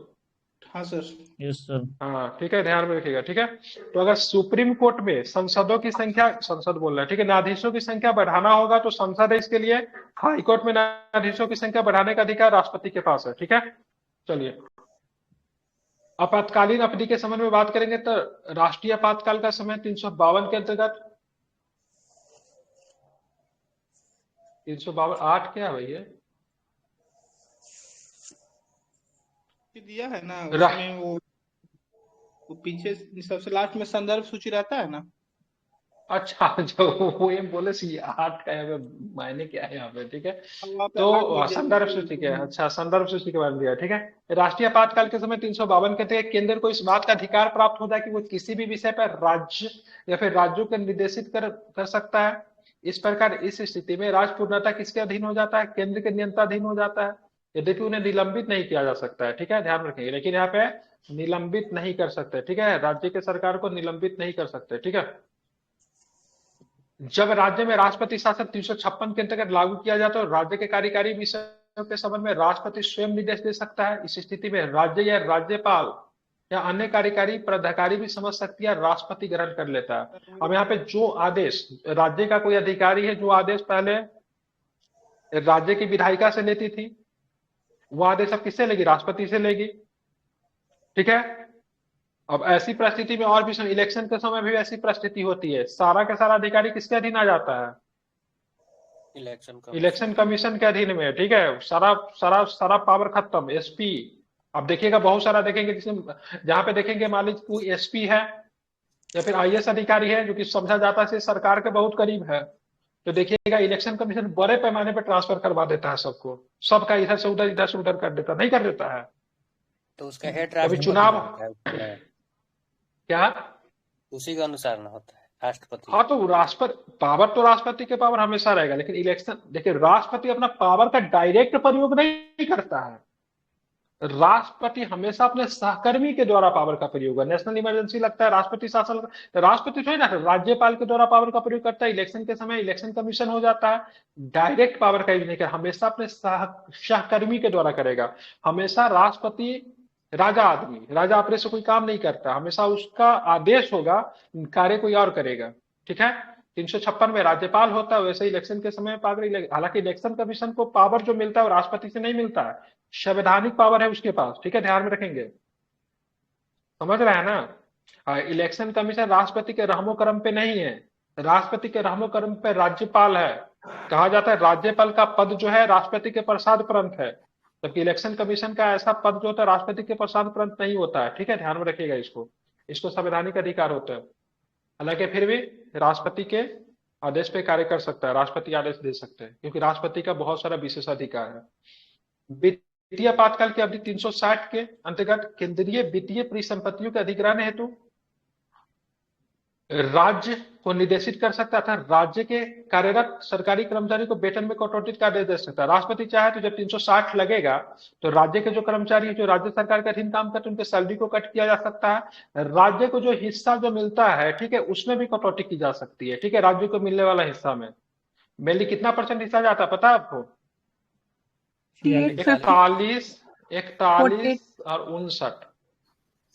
हाँ सर। Yes sir. हाँ ठीक है, ध्यान में रखिएगा, ठीक है। तो अगर सुप्रीम कोर्ट में संसदों की संख्या, संसद बोल रहा है, ठीक है, न्यायाधीशों की संख्या बढ़ाना होगा तो संसद है इसके लिए। हाई कोर्ट में न्यायाधीशों की संख्या बढ़ाने का अधिकार राष्ट्रपति के पास है, ठीक है। चलिए, आपातकालीन अवधि के संबंध में बात करेंगे तो राष्ट्रीय आपातकाल का समय 352 के अंतर्गत 352 8 क्या है भैया? दिया है ना उसमें, वो पीछे सबसे लास्ट में संदर्भ सूची रहता है ना। अच्छा, जो वो ये बोले सी 8 का है, मायने क्या है यहाँ पे, ठीक है। तो संदर्भ सूची क्या है? अच्छा, संदर्भ सूची के बारे में दिया, ठीक है। राष्ट्रीय आपातकाल के समय 352 के तहत केंद्र को इस बात का अधिकार प्राप्त होता है कि वो किसी भी विषय पर राज्य या फिर राज्यों को निर्देशित कर सकता है। इस प्रकार इस स्थिति में राज्य पूर्णतः किसके अधीन हो जाता है? केंद्र के नियंत्रणाधीन हो जाता है। यद्यपि उन्हें निलंबित नहीं किया जा सकता है, ठीक है, ध्यान रखेंगे। लेकिन यहाँ पे निलंबित नहीं कर सकते, ठीक है, राज्य के सरकार को निलंबित नहीं कर सकते, ठीक है। जब राज्य में राष्ट्रपति शासन 356 के अंतर्गत लागू किया जाता है तो राज्य के कार्यकारी विषयों के संबंध में राष्ट्रपति स्वयं निर्देश दे सकता है। इस स्थिति में राज्य या राज्यपाल या अन्य कार्यकारी पदाधिकारी भी समझ सकती है, राष्ट्रपति ग्रहण कर लेता है। अब यहाँ पे जो आदेश राज्य का कोई अधिकारी है, जो आदेश पहले राज्य की विधायिका से लेती थी, वो आदेश अब किससे लेगी? राष्ट्रपति से लेगी, ठीक है। अब ऐसी परिस्थिति में और भी इलेक्शन के समय भी ऐसी परिस्थिति होती है, सारा का सारा अधिकारी किसके अधीन आ जाता है? इलेक्शन कमीशन के अधीन में, ठीक है। सारा पावर खत्म, एसपी। अब देखिएगा बहुत सारा देखेंगे जिसमें, जहां पे देखेंगे मान लीजिए कोई एसपी है या फिर आईएएस अधिकारी है जो कि समझा जाता है सरकार के बहुत करीब है, तो देखिएगा इलेक्शन कमीशन बड़े पैमाने पर ट्रांसफर करवा देता है सबको, सबका इधर से उधर, इधर से उधर कर देता, नहीं कर देता है। तो उसका हेड अभी चुनाव क्या उसी के अनुसार ना होता है राष्ट्रपति। हाँ, तो राष्ट्रपति पावर, तो राष्ट्रपति के पावर हमेशा रहेगा, लेकिन इलेक्शन देखिए, राष्ट्रपति अपना पावर का डायरेक्ट प्रयोग नहीं करता है। राष्ट्रपति हमेशा अपने सहकर्मी के द्वारा पावर का प्रयोग है। नेशनल इमरजेंसी लगता है, राष्ट्रपति शासन, राष्ट्रपति थोड़ी ना, राज्यपाल के द्वारा पावर का प्रयोग करता है। इलेक्शन के समय इलेक्शन कमीशन हो जाता है, डायरेक्ट पावर का यूज नहीं कर, हमेशा अपने सहकर्मी के द्वारा करेगा। हमेशा राष्ट्रपति राजा आदमी, राजा अपने से कोई काम नहीं करता, हमेशा उसका आदेश होगा, कार्य कोई और करेगा। ठीक है, 356 में राज्यपाल होता है, वैसे इलेक्शन के समय पावर, हालांकि इलेक्शन कमीशन को पावर जो मिलता है वो राष्ट्रपति से नहीं मिलता है, संवैधानिक पावर है उसके पास। ठीक है, ध्यान में रखेंगे, समझ रहे हैं ना। इलेक्शन कमीशन राष्ट्रपति के रहमो करम पे नहीं है, राष्ट्रपति के रहमो करम पे राज्यपाल है। कहा जाता है राज्यपाल का पद जो है राष्ट्रपति के प्रसाद परंत है, जबकि इलेक्शन कमीशन का ऐसा पद जो होता है राष्ट्रपति के प्रसाद परंत नहीं होता है। ठीक है, ध्यान में रखिएगा इसको, इसको संवैधानिक अधिकार होता है। हालांकि फिर भी राष्ट्रपति के आदेश पे कार्य कर सकता है, राष्ट्रपति आदेश दे सकते हैं, क्योंकि राष्ट्रपति का बहुत सारा विशेषाधिकार है। वित्तीय आपातकाल की अवधि 360 के अंतर्गत केंद्रीय वित्तीय परिसंपत्तियों के अधिग्रहण हेतु राज्य को निर्देशित कर सकता था, राज्य के कार्यरत सरकारी कर्मचारी को वेतन में कटौती का आदेश दे सकता है। राष्ट्रपति चाहे तो जब 360 लगेगा तो राज्य के जो कर्मचारी जो राज्य सरकार के अधीन काम करते हैं उनके सैलरी को कट किया जा सकता है, राज्य को जो हिस्सा जो मिलता है, ठीक है, उसमें भी कटौती की जा सकती है। ठीक है, राज्य को मिलने वाला हिस्सा में मेनली कितना % हिस्सा जाता है पता है आपको? 41, 41 और 59।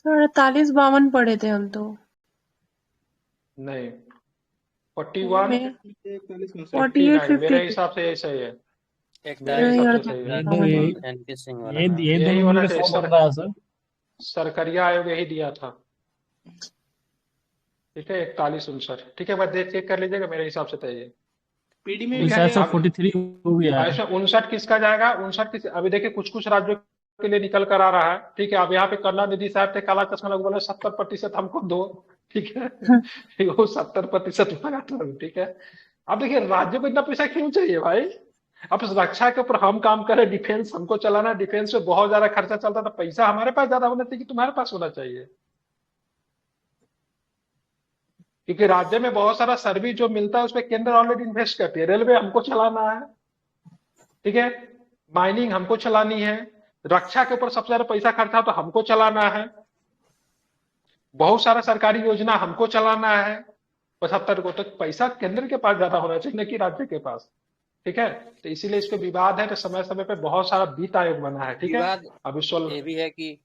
48 52 पढ़े थे हम तो। नहीं, 41, 41 49 मेरे हिसाब से ऐसा ही है, मेरे हिसाब से सही है। एनके सिंह वाला ये नाम। ये यही दोनों होना में चाहिए से सर, बन रहा है सर। सरकरिया आयोग यही दिया था। ठीक है, 41 59। ठीक है, बस देख चेक कर लीजिएगा, मेरे हिसाब से तो ये पीडी में इस भी हिसाब से है। 43 हो गया है। ऐसा 59 किसका जाएगा? 59 किस, अभी देखिए कुछ कुछ राज्यों के लिए निकल कर आ रहा है। ठीक है, अब यहाँ पे करुणानिधि साहब थे, काला चश्मा लोग बोले 70% हमको दो। ठीक है, वो 70% लगा था। ठीक है, अब देखिए राज्य को इतना पैसा क्यों चाहिए भाई? अब इस रक्षा के ऊपर हम काम करें, डिफेंस हमको चलाना, डिफेंस में बहुत ज्यादा खर्चा चलता था, पैसा हमारे पास ज्यादा होना चाहिए कि तुम्हारे पास होना चाहिए? क्योंकि राज्य में बहुत सारा सर्विस जो मिलता है उस पर केंद्र ऑलरेडी इन्वेस्ट करती है। रेलवे हमको चलाना है, ठीक है, माइनिंग हमको चलानी है, रक्षा के ऊपर सबसे ज्यादा पैसा खर्चा तो हमको चलाना है, बहुत सारा सरकारी योजना हमको चलाना है 75 को, तो पैसा केंद्र के पास ज्यादा होना चाहिए न कि राज्य के पास। ठीक है, तो इसीलिए इस पे विवाद है, तो समय समय पे बहुत सारा वित्त आयोग बना है। ठीक है, विवाद अभी ये भी है कि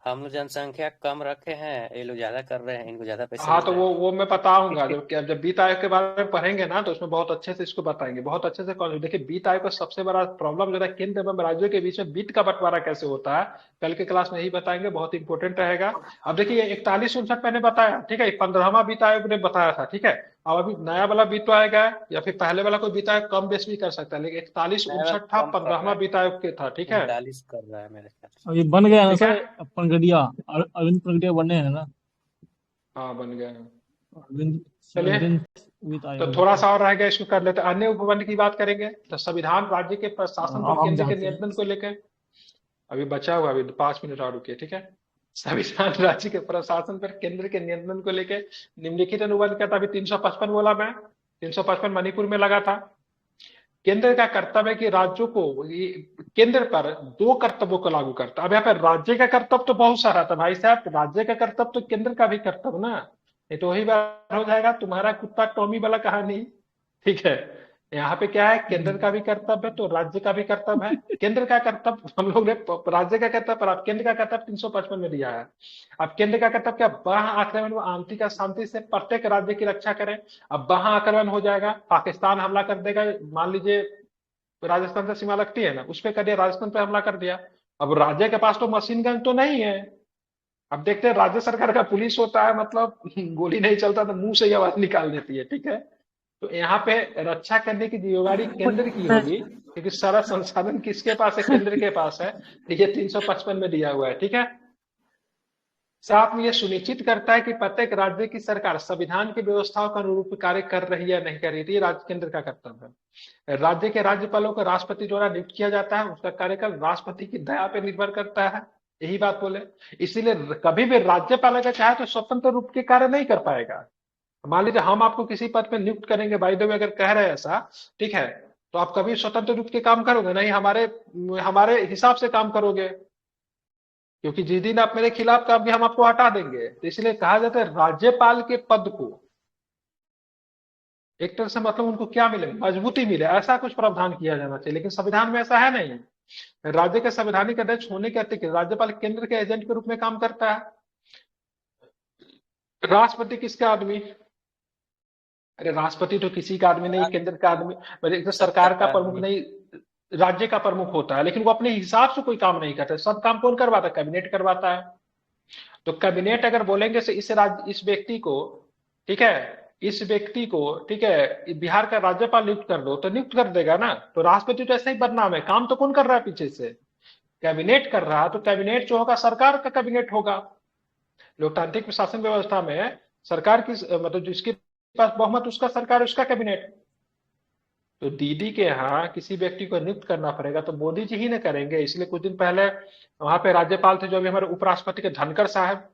हम लोग जनसंख्या कम रखे हैं, ये लोग ज्यादा कर रहे हैं, इनको ज्यादा पैसा हाँ, मिल तो रहा है। वो मैं बताऊंगा, जब वित्त आयोग के बारे में पढ़ेंगे ना तो उसमें बहुत अच्छे से इसको बताएंगे, बहुत अच्छे से। देखिए वित्त आयोग का सबसे बड़ा प्रॉब्लम जो है केंद्र एवं राज्यों के बीच में वित्त का बंटवारा कैसे होता है, कल के क्लास में यही बताएंगे, बहुत इंपॉर्टेंट रहेगा। अब देखिए 41 59 मैंने बताया, ठीक है, 15वां वित्त आयोग ने बताया था। ठीक है, अब अभी नया वाला वित्त आयोग है या फिर पहले वाला कोई वित्त आयोग कम बेस भी कर सकता है, लेकिन 41 59 था, 15वां वित्त आयोग के था। ठीक है, 39 कर रहा है मेरे ख्याल से। अब ये बन गया ना ठीक है, सर, पनगड़िया अरविंद पनगड़िया बने हैं ना। हाँ बन गया है। अरविंद चलिए, अरविंद वित्त तो आयोग। थोड़ा सा और रह गया, इसको कर लेते हैं। अन्य उपबंध की बात करेंगे तो संविधान राज्य के प्रशासन पर हम केंद्र के जानते हैं। नियंत्रण को लेकर, अभी बचा हुआ, अभी 5 मिनट और रुकिए। ठीक है, संविधान राज्य के प्रशासन पर केंद्र के नियंत्रण को लेकर निम्नलिखित अनुबंध क्या था? अभी 355 बोला मैं, 355 मणिपुर में लगा था। केंद्र का कर्तव्य है कि राज्यों को, केंद्र पर 2 कर्तव्यों को लागू करता। अब यहाँ पे राज्य का कर्तव्य तो बहुत सारा था भाई साहब, राज्य का कर्तव्य तो केंद्र का भी कर्तव्य ना, ये तो वही बात हो जाएगा तुम्हारा कुत्ता टॉमी वाला कहानी। ठीक है, यहाँ पे क्या है, केंद्र का भी कर्तव्य है तो राज्य का भी कर्तव्य है। केंद्र का कर्तव्य हम लोग ने राज्य का कर्तव्य पर, आप केंद्र का कर्तव्य 355 में दिया है। अब केंद्र का कर्तव्य क्या? बाह्य आक्रमण व आंतरिक अशांति से प्रत्येक राज्य की रक्षा करें। अब बाह्य आक्रमण हो जाएगा, पाकिस्तान हमला कर देगा, मान लीजिए राजस्थान से सीमा लगती है ना, उस पर कर दिया, राजस्थान पे हमला कर दिया। अब राज्य के पास तो मशीन गन तो नहीं है, अब देखते हैं राज्य सरकार का पुलिस होता है, मतलब गोली नहीं चलता तो मुंह से ही आवाज निकाल देती है। ठीक है, तो यहाँ पे रक्षा करने की जिम्मेदारी केंद्र की होगी, क्योंकि सारा संसाधन किसके पास है? केंद्र के पास है। ये 355 में दिया हुआ है। ठीक है, साथ में ये सुनिश्चित करता है कि प्रत्येक राज्य की सरकार संविधान की व्यवस्थाओं के अनुरूप कार्य कर रही है या नहीं कर रही है, ये राज्य केंद्र का कर्तव्य है। राज्य के राज्यपालों को राष्ट्रपति द्वारा नियुक्त किया जाता है, उसका कार्यकाल राष्ट्रपति की दया पर निर्भर करता है, यही बात बोले। इसीलिए कभी भी राज्यपाल अगर चाहे तो स्वतंत्र रूप के कार्य नहीं कर पाएगा। मान लीजिए हम आपको किसी पद पर नियुक्त करेंगे, बाय द वे अगर कह रहे हैं ऐसा, ठीक है, तो आप कभी स्वतंत्र रूप के काम करोगे नहीं, हमारे हिसाब से काम करोगे, क्योंकि जिस दिन आप मेरे खिलाफ काम किया हम आपको हटा देंगे। तो इसलिए कहा जाता है राज्यपाल के पद को एक तरह से मतलब उनको क्या मिले? मजबूती मिले, ऐसा कुछ प्रावधान किया जाना चाहिए, लेकिन संविधान में ऐसा है नहीं। राज्य के संवैधानिक अध्यक्ष होने के अतिरिक्त राज्यपाल केंद्र के एजेंट के रूप में काम करता है। राष्ट्रपति किसका आदमी? अरे राष्ट्रपति तो किसी का आदमी नहीं, केंद्र का आदमी, एक तो सरकार का प्रमुख नहीं, राज्य का प्रमुख होता है, लेकिन वो अपने हिसाब से कोई काम नहीं करता। सब काम कौन करवाता है? कैबिनेट करवाता है। तो कैबिनेट अगर बोलेंगे से इस व्यक्ति को, ठीक है, इस व्यक्ति को, ठीक है, बिहार का राज्यपाल नियुक्त कर दो, तो नियुक्त कर देगा ना। तो राष्ट्रपति तो ऐसे ही बदनाम है, काम तो कौन कर रहा है पीछे से? कैबिनेट कर रहा है। तो कैबिनेट जो होगा सरकार का कैबिनेट होगा। लोकतांत्रिक शासन व्यवस्था में सरकार की, मतलब जिसके पास बहुमत उसका सरकार, उसका कैबिनेट। तो दीदी के यहाँ किसी व्यक्ति को नियुक्त करना पड़ेगा तो मोदी जी ही न करेंगे। इसलिए कुछ दिन पहले वहां पे राज्यपाल थे जो अभी हमारे उपराष्ट्रपति के धनखड़ साहब,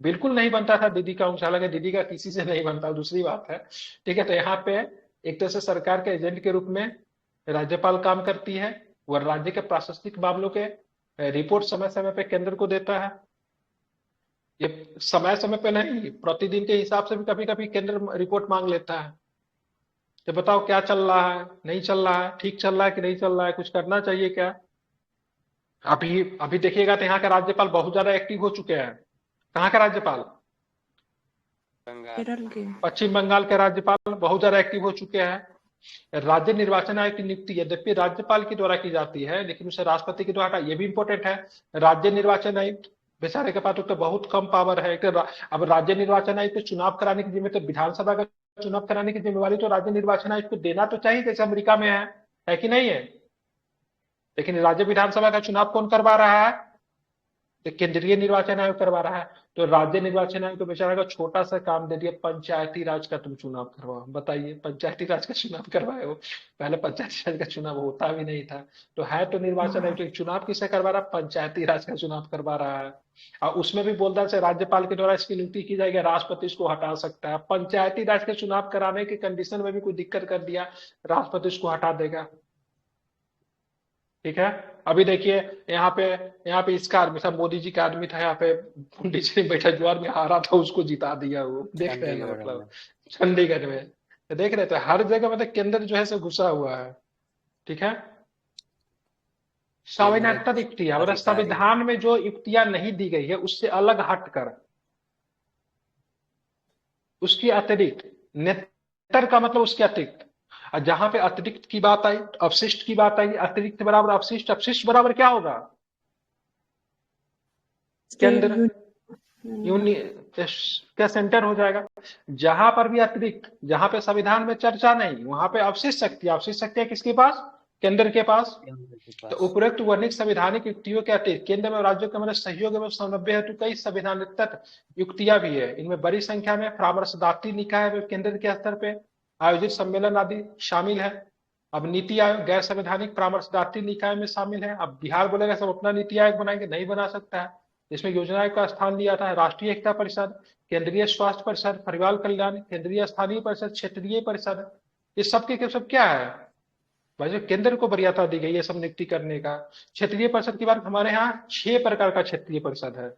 बिल्कुल नहीं बनता था दीदी का, हालांकि दीदी का किसी से नहीं बनता, दूसरी बात है, ठीक है। तो यहाँ पे एक तरह से सरकार के एजेंट के रूप में राज्यपाल काम करती है। वह राज्य के प्रशासनिक मामलों के रिपोर्ट समय समय पे केंद्र को देता है। ये समय समय पे नहीं, प्रतिदिन के हिसाब से भी कभी कभी केंद्र रिपोर्ट मांग लेता है। तो बताओ क्या चल रहा है, नहीं चल रहा है, ठीक चल रहा है कि नहीं चल रहा है, कुछ करना चाहिए क्या? अभी देखिएगा तो यहाँ का राज्यपाल बहुत ज्यादा एक्टिव हो चुके हैं। कहाँ का राज्यपाल? केरल के। पश्चिम बंगाल के राज्यपाल बहुत ज्यादा एक्टिव हो चुके हैं। राज्य निर्वाचन आयोग की नियुक्ति यद्यपि राज्यपाल के द्वारा की जाती है, लेकिन उसे राष्ट्रपति के द्वारा, ये भी इंपॉर्टेंट है। राज्य निर्वाचन आयुक्त बेचारे के पास तो बहुत कम पावर है। अब राज्य निर्वाचन आयुक्त को चुनाव कराने की जिम्मेदारी, तो विधानसभा का चुनाव कराने की जिम्मेवारी तो राज्य निर्वाचन आयुक्त को देना तो चाहिए, जैसे अमेरिका में है कि नहीं है? लेकिन राज्य विधानसभा का चुनाव कौन करवा रहा है? तो केंद्रीय निर्वाचन आयोग करवा रहा है। तो राज्य निर्वाचन आयोग को बेचारा का छोटा सा काम दे दिया, पंचायती राज का तुम चुनाव करवाओ। बताइए, पंचायती राज का चुनाव करवाए हो? पहले पंचायती राज का चुनाव होता भी नहीं था। तो है तो निर्वाचन आयोग, तो चुनाव किससे करवा रहा है? पंचायती राज का चुनाव करवा रहा है। और उसमें भी बोलता है राज्यपाल के द्वारा इसकी नियुक्ति की जाएगी, राष्ट्रपति इसको हटा सकता है। पंचायती राज के चुनाव कराने के कंडीशन में भी कोई दिक्कत कर दिया, राष्ट्रपति इसको हटा देगा। ठीक है। अभी देखिए यहाँ पे इसका आदमी था, मोदी जी का आदमी था, यहाँ पे पुंडीचेरी बैठा ज्वार में हारा था, उसको जिता दिया। वो देख रहे हैं ना, मतलब चंडीगढ़ में तो देख रहे थे, हर जगह मतलब केंद्र जो है से घुसा हुआ है। ठीक है। संवैधानिक युक्तियां, मतलब संविधान में जो युक्तियां नहीं दी गई है उससे अलग हटकर उसकी अतिरिक्त, नेतर का मतलब उसके अतिरिक्त, और जहां पे अतिरिक्त की बात आई, अवशिष्ट की बात आई, अतिरिक्त बराबर अवशिष्ट, अवशिष्ट बराबर क्या होगा? केंद्र, क्या सेंटर हो जाएगा। जहां पर भी अतिरिक्त, जहां पे संविधान में चर्चा नहीं, वहां पे अवशिष्ट शक्ति, अवशिष्ट शक्ति किसके पास? केंद्र के पास। तो उपरोक्त वर्णित संवैधानिक युक्तियों के अतिरिक्त केंद्र में राज्यों के मध्य सहयोग एवं समन्वय हेतु कई संवैधानिक युक्तियां भी है। इनमें बड़ी संख्या में परामर्शदात्री निकाय व केंद्र के स्तर पे आयोजित सम्मेलन आदि शामिल है। अब नीति आयोग गैर संवैधानिक परामर्शदात्री निकाय में शामिल है। अब बिहार बोलेगा सब अपना नीति आयोग बनाएंगे, नहीं बना सकता है। इसमें योजना आयोग का स्थान लिया था राष्ट्रीय एकता परिषद, केंद्रीय स्वास्थ्य परिषद, परिवार कल्याण, केंद्रीय स्थानीय परिषद, क्षेत्रीय परिषद, ये सब के सब क्या है भाई? जो केंद्र को वरीयता दी गई है सब नियुक्ति करने का। क्षेत्रीय परिषद की बात, हमारे यहाँ 6 प्रकार का क्षेत्रीय परिषद है।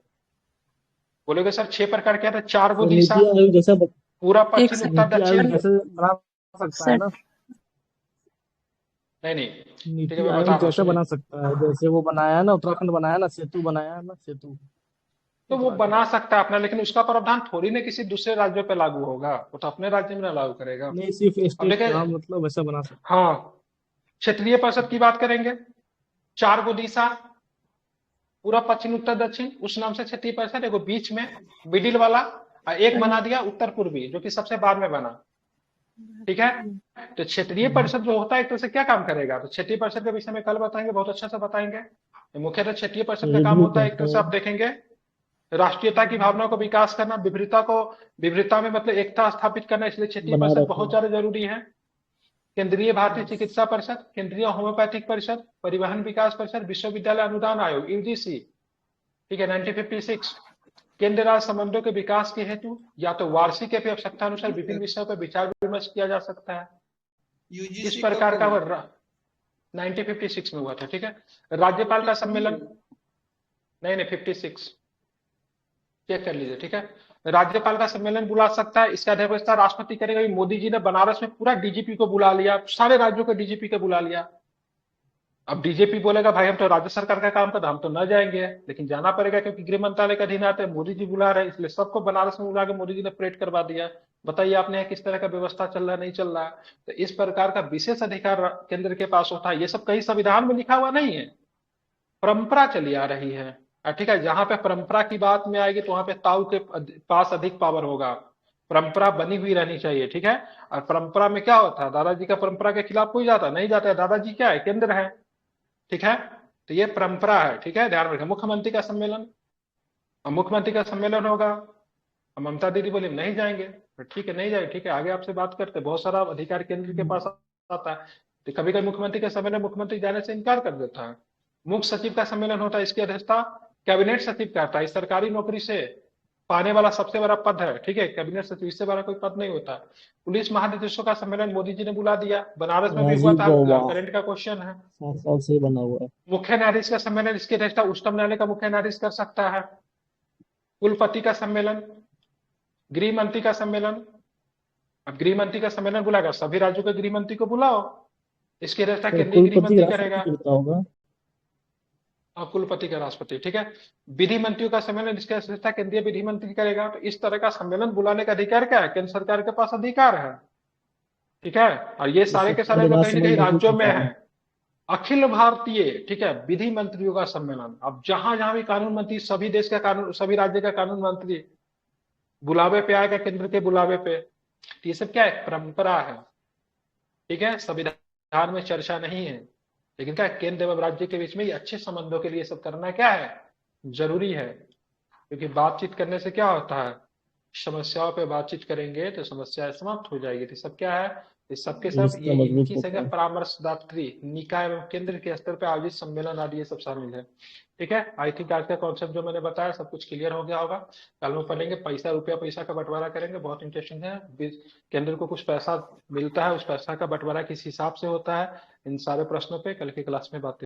बोलोगे सर 6 प्रकार क्या था? 4 गो दिशा, पूरा पश्चिम उत्तर दक्षिण, सकता है ना? नहीं नीति आयोग जैसे बना सकता है, जैसे वो बनाया ना, उत्तराखंड बनाया ना, सेतु बनाया ना, सेतु तो वो बना सकता है अपना, लेकिन उसका प्रावधान थोड़ी ना किसी दूसरे राज्यों पे लागू होगा, वो तो अपने राज्य में ना लागू करेगा। नहीं, सिर्फ स्टेट का मतलब वैसा बना सकता है। हाँ, क्षेत्रीय परिषद की बात करेंगे, 4 गो दिशा, पूरा पश्चिम उत्तर दक्षिण, उस नाम से क्षेत्रीय परिषद। एगो बीच में मिडिल वाला, एक बना दिया उत्तर पूर्वी, जो कि सबसे बाद में बना। ठीक है। तो क्षेत्रीय परिषद जो होता है एक तरह से क्या काम करेगा? तो क्षेत्रीय परिषद के विषय में कल बताएंगे, बहुत अच्छा से बताएंगे। मुख्यतः क्षेत्रीय परिषद का काम होता है, एक तरह से आप देखेंगे, राष्ट्रीयता की भावना को विकास करना, विविधता में मतलब एकता स्थापित करना, इसलिए क्षेत्रीय परिषद बहुत ज्यादा जरूरी है। केंद्रीय भारतीय चिकित्सा परिषद, केंद्रीय होम्योपैथिक परिषद, परिवहन विकास परिषद, विश्वविद्यालय अनुदान आयोग यूजीसी, ठीक है, 1956। केंद्र राज्य संबंधों के विकास के हेतु या तो वार्षिक या आवश्यकता अनुसार विभिन्न विषयों पर विचार विमर्श किया जा सकता है। इस प्रकार का 1956 में हुआ था। ठीक है। राज्यपाल का सम्मेलन, नहीं 56, चेक कर लीजिए। ठीक है। राज्यपाल का सम्मेलन बुला सकता है, इसका अध्यक्षता राष्ट्रपति करेगा। मोदी जी ने बनारस में पूरा डीजीपी को बुला लिया, सारे राज्यों के डीजीपी को बुला लिया। अब डीजीपी बोलेगा भाई हम तो राज्य सरकार का काम करते हम तो न जाएंगे, लेकिन जाना पड़ेगा क्योंकि गृह मंत्रालय के अधीन आते हैं, मोदी जी बुला रहे हैं, इसलिए सबको बनारस में बुला के मोदी जी ने परेड करवा दिया। बताइए आपने यहाँ किस तरह का व्यवस्था चल रहा है, नहीं चल रहा है। तो इस प्रकार का विशेष अधिकार केंद्र के पास होता है। ये सब कहीं संविधान में लिखा हुआ नहीं है, परंपरा चली आ रही है। ठीक है, जहां पे परंपरा की बात में आएगी तो वहां पे ताऊ के पास अधिक पावर होगा। परंपरा बनी हुई रहनी चाहिए, ठीक है। और परंपरा में क्या होता है, दादाजी का परंपरा के खिलाफ कोई जाता नहीं जाता है, दादाजी क्या है, केंद्र है, ठीक है। तो ये परंपरा है, ठीक है, ध्यान रखें। मुख्यमंत्री का सम्मेलन, अब मुख्यमंत्री का सम्मेलन होगा, अब ममता दीदी बोली नहीं जाएंगे, तो ठीक है नहीं जाए, ठीक है, आगे आपसे बात करते। बहुत सारा अधिकार केंद्र के पास आता है, तो कभी कभी मुख्यमंत्री का सम्मेलन मुख्यमंत्री जाने से इनकार कर देता है। मुख्य सचिव का सम्मेलन होता है, इसकी अध्यक्षता कैबिनेट सचिव करता है। इस सरकारी नौकरी से पाने वाला सबसे बड़ा पद है, ठीक है, कैबिनेट सचिव, इससे बड़ा कोई पद नहीं होता। पुलिस महानिदेशकों का सम्मेलन मोदी जी ने बुला दिया, बनारस में भी हुआ राजीव था, गौबा करंट का क्वेश्चन है। 7 साल से बना हुआ है। मुख्य न्यायाधीश का सम्मेलन, इसकी अध्यक्षता उच्चतम न्यायालय का मुख्य न्यायाधीश कर सकता है। कुलपति का सम्मेलन, गृह मंत्री का सम्मेलन, अब गृह मंत्री का सम्मेलन बुलाएगा, सभी राज्यों के गृह मंत्री को बुलाओ, इसकी अध्यक्षता केंद्रीय गृह कुलपति मंत्री राष्ट्रपति करेगा। करता होगा। और कुलपति का राष्ट्रपति, ठीक है। विधि मंत्रियों का सम्मेलन, इसकी अध्यक्षता केंद्रीय विधि मंत्री करेगा। तो इस तरह का सम्मेलन बुलाने का अधिकार क्या है, केंद्र सरकार के पास अधिकार है, ठीक है। और ये सारे के सारे जो कहीं ना कहीं राज्यों में है। अखिल भारतीय, ठीक है, विधि मंत्रियों का सम्मेलन, अब जहां जहां भी कानून मंत्री, सभी देश का कानून, सभी राज्य का कानून मंत्री बुलावे पे आएगा, केंद्र के बुलावे पे। ये सब क्या है, परंपरा है, ठीक है, संविधान में चर्चा नहीं है, लेकिन क्या है, केंद्र एवं राज्य के बीच में ये अच्छे संबंधों के लिए सब करना क्या है, जरूरी है। क्योंकि बातचीत करने से क्या होता है, समस्याओं पे बातचीत करेंगे तो समस्याएं समाप्त हो जाएगी। तो सब क्या है, इस सबके सब रिश्ता ये मजबूत इनकी होता संख्या है। परामर्शदात्री निकाय एवं केंद्र के स्तर पर आयोजित सम्मेलन आदि ये सब शामिल है, ठीक है। आई थिंक आज का कॉन्सेप्ट जो मैंने बताया सब कुछ क्लियर हो गया होगा। कल में पढ़ेंगे पैसा, रुपया पैसा का बंटवारा करेंगे, बहुत इंटरेस्टिंग है। केंद्र को कुछ पैसा मिलता है, उस पैसा का बंटवारा किस हिसाब से होता है, इन सारे प्रश्नों पे कल की क्लास में बात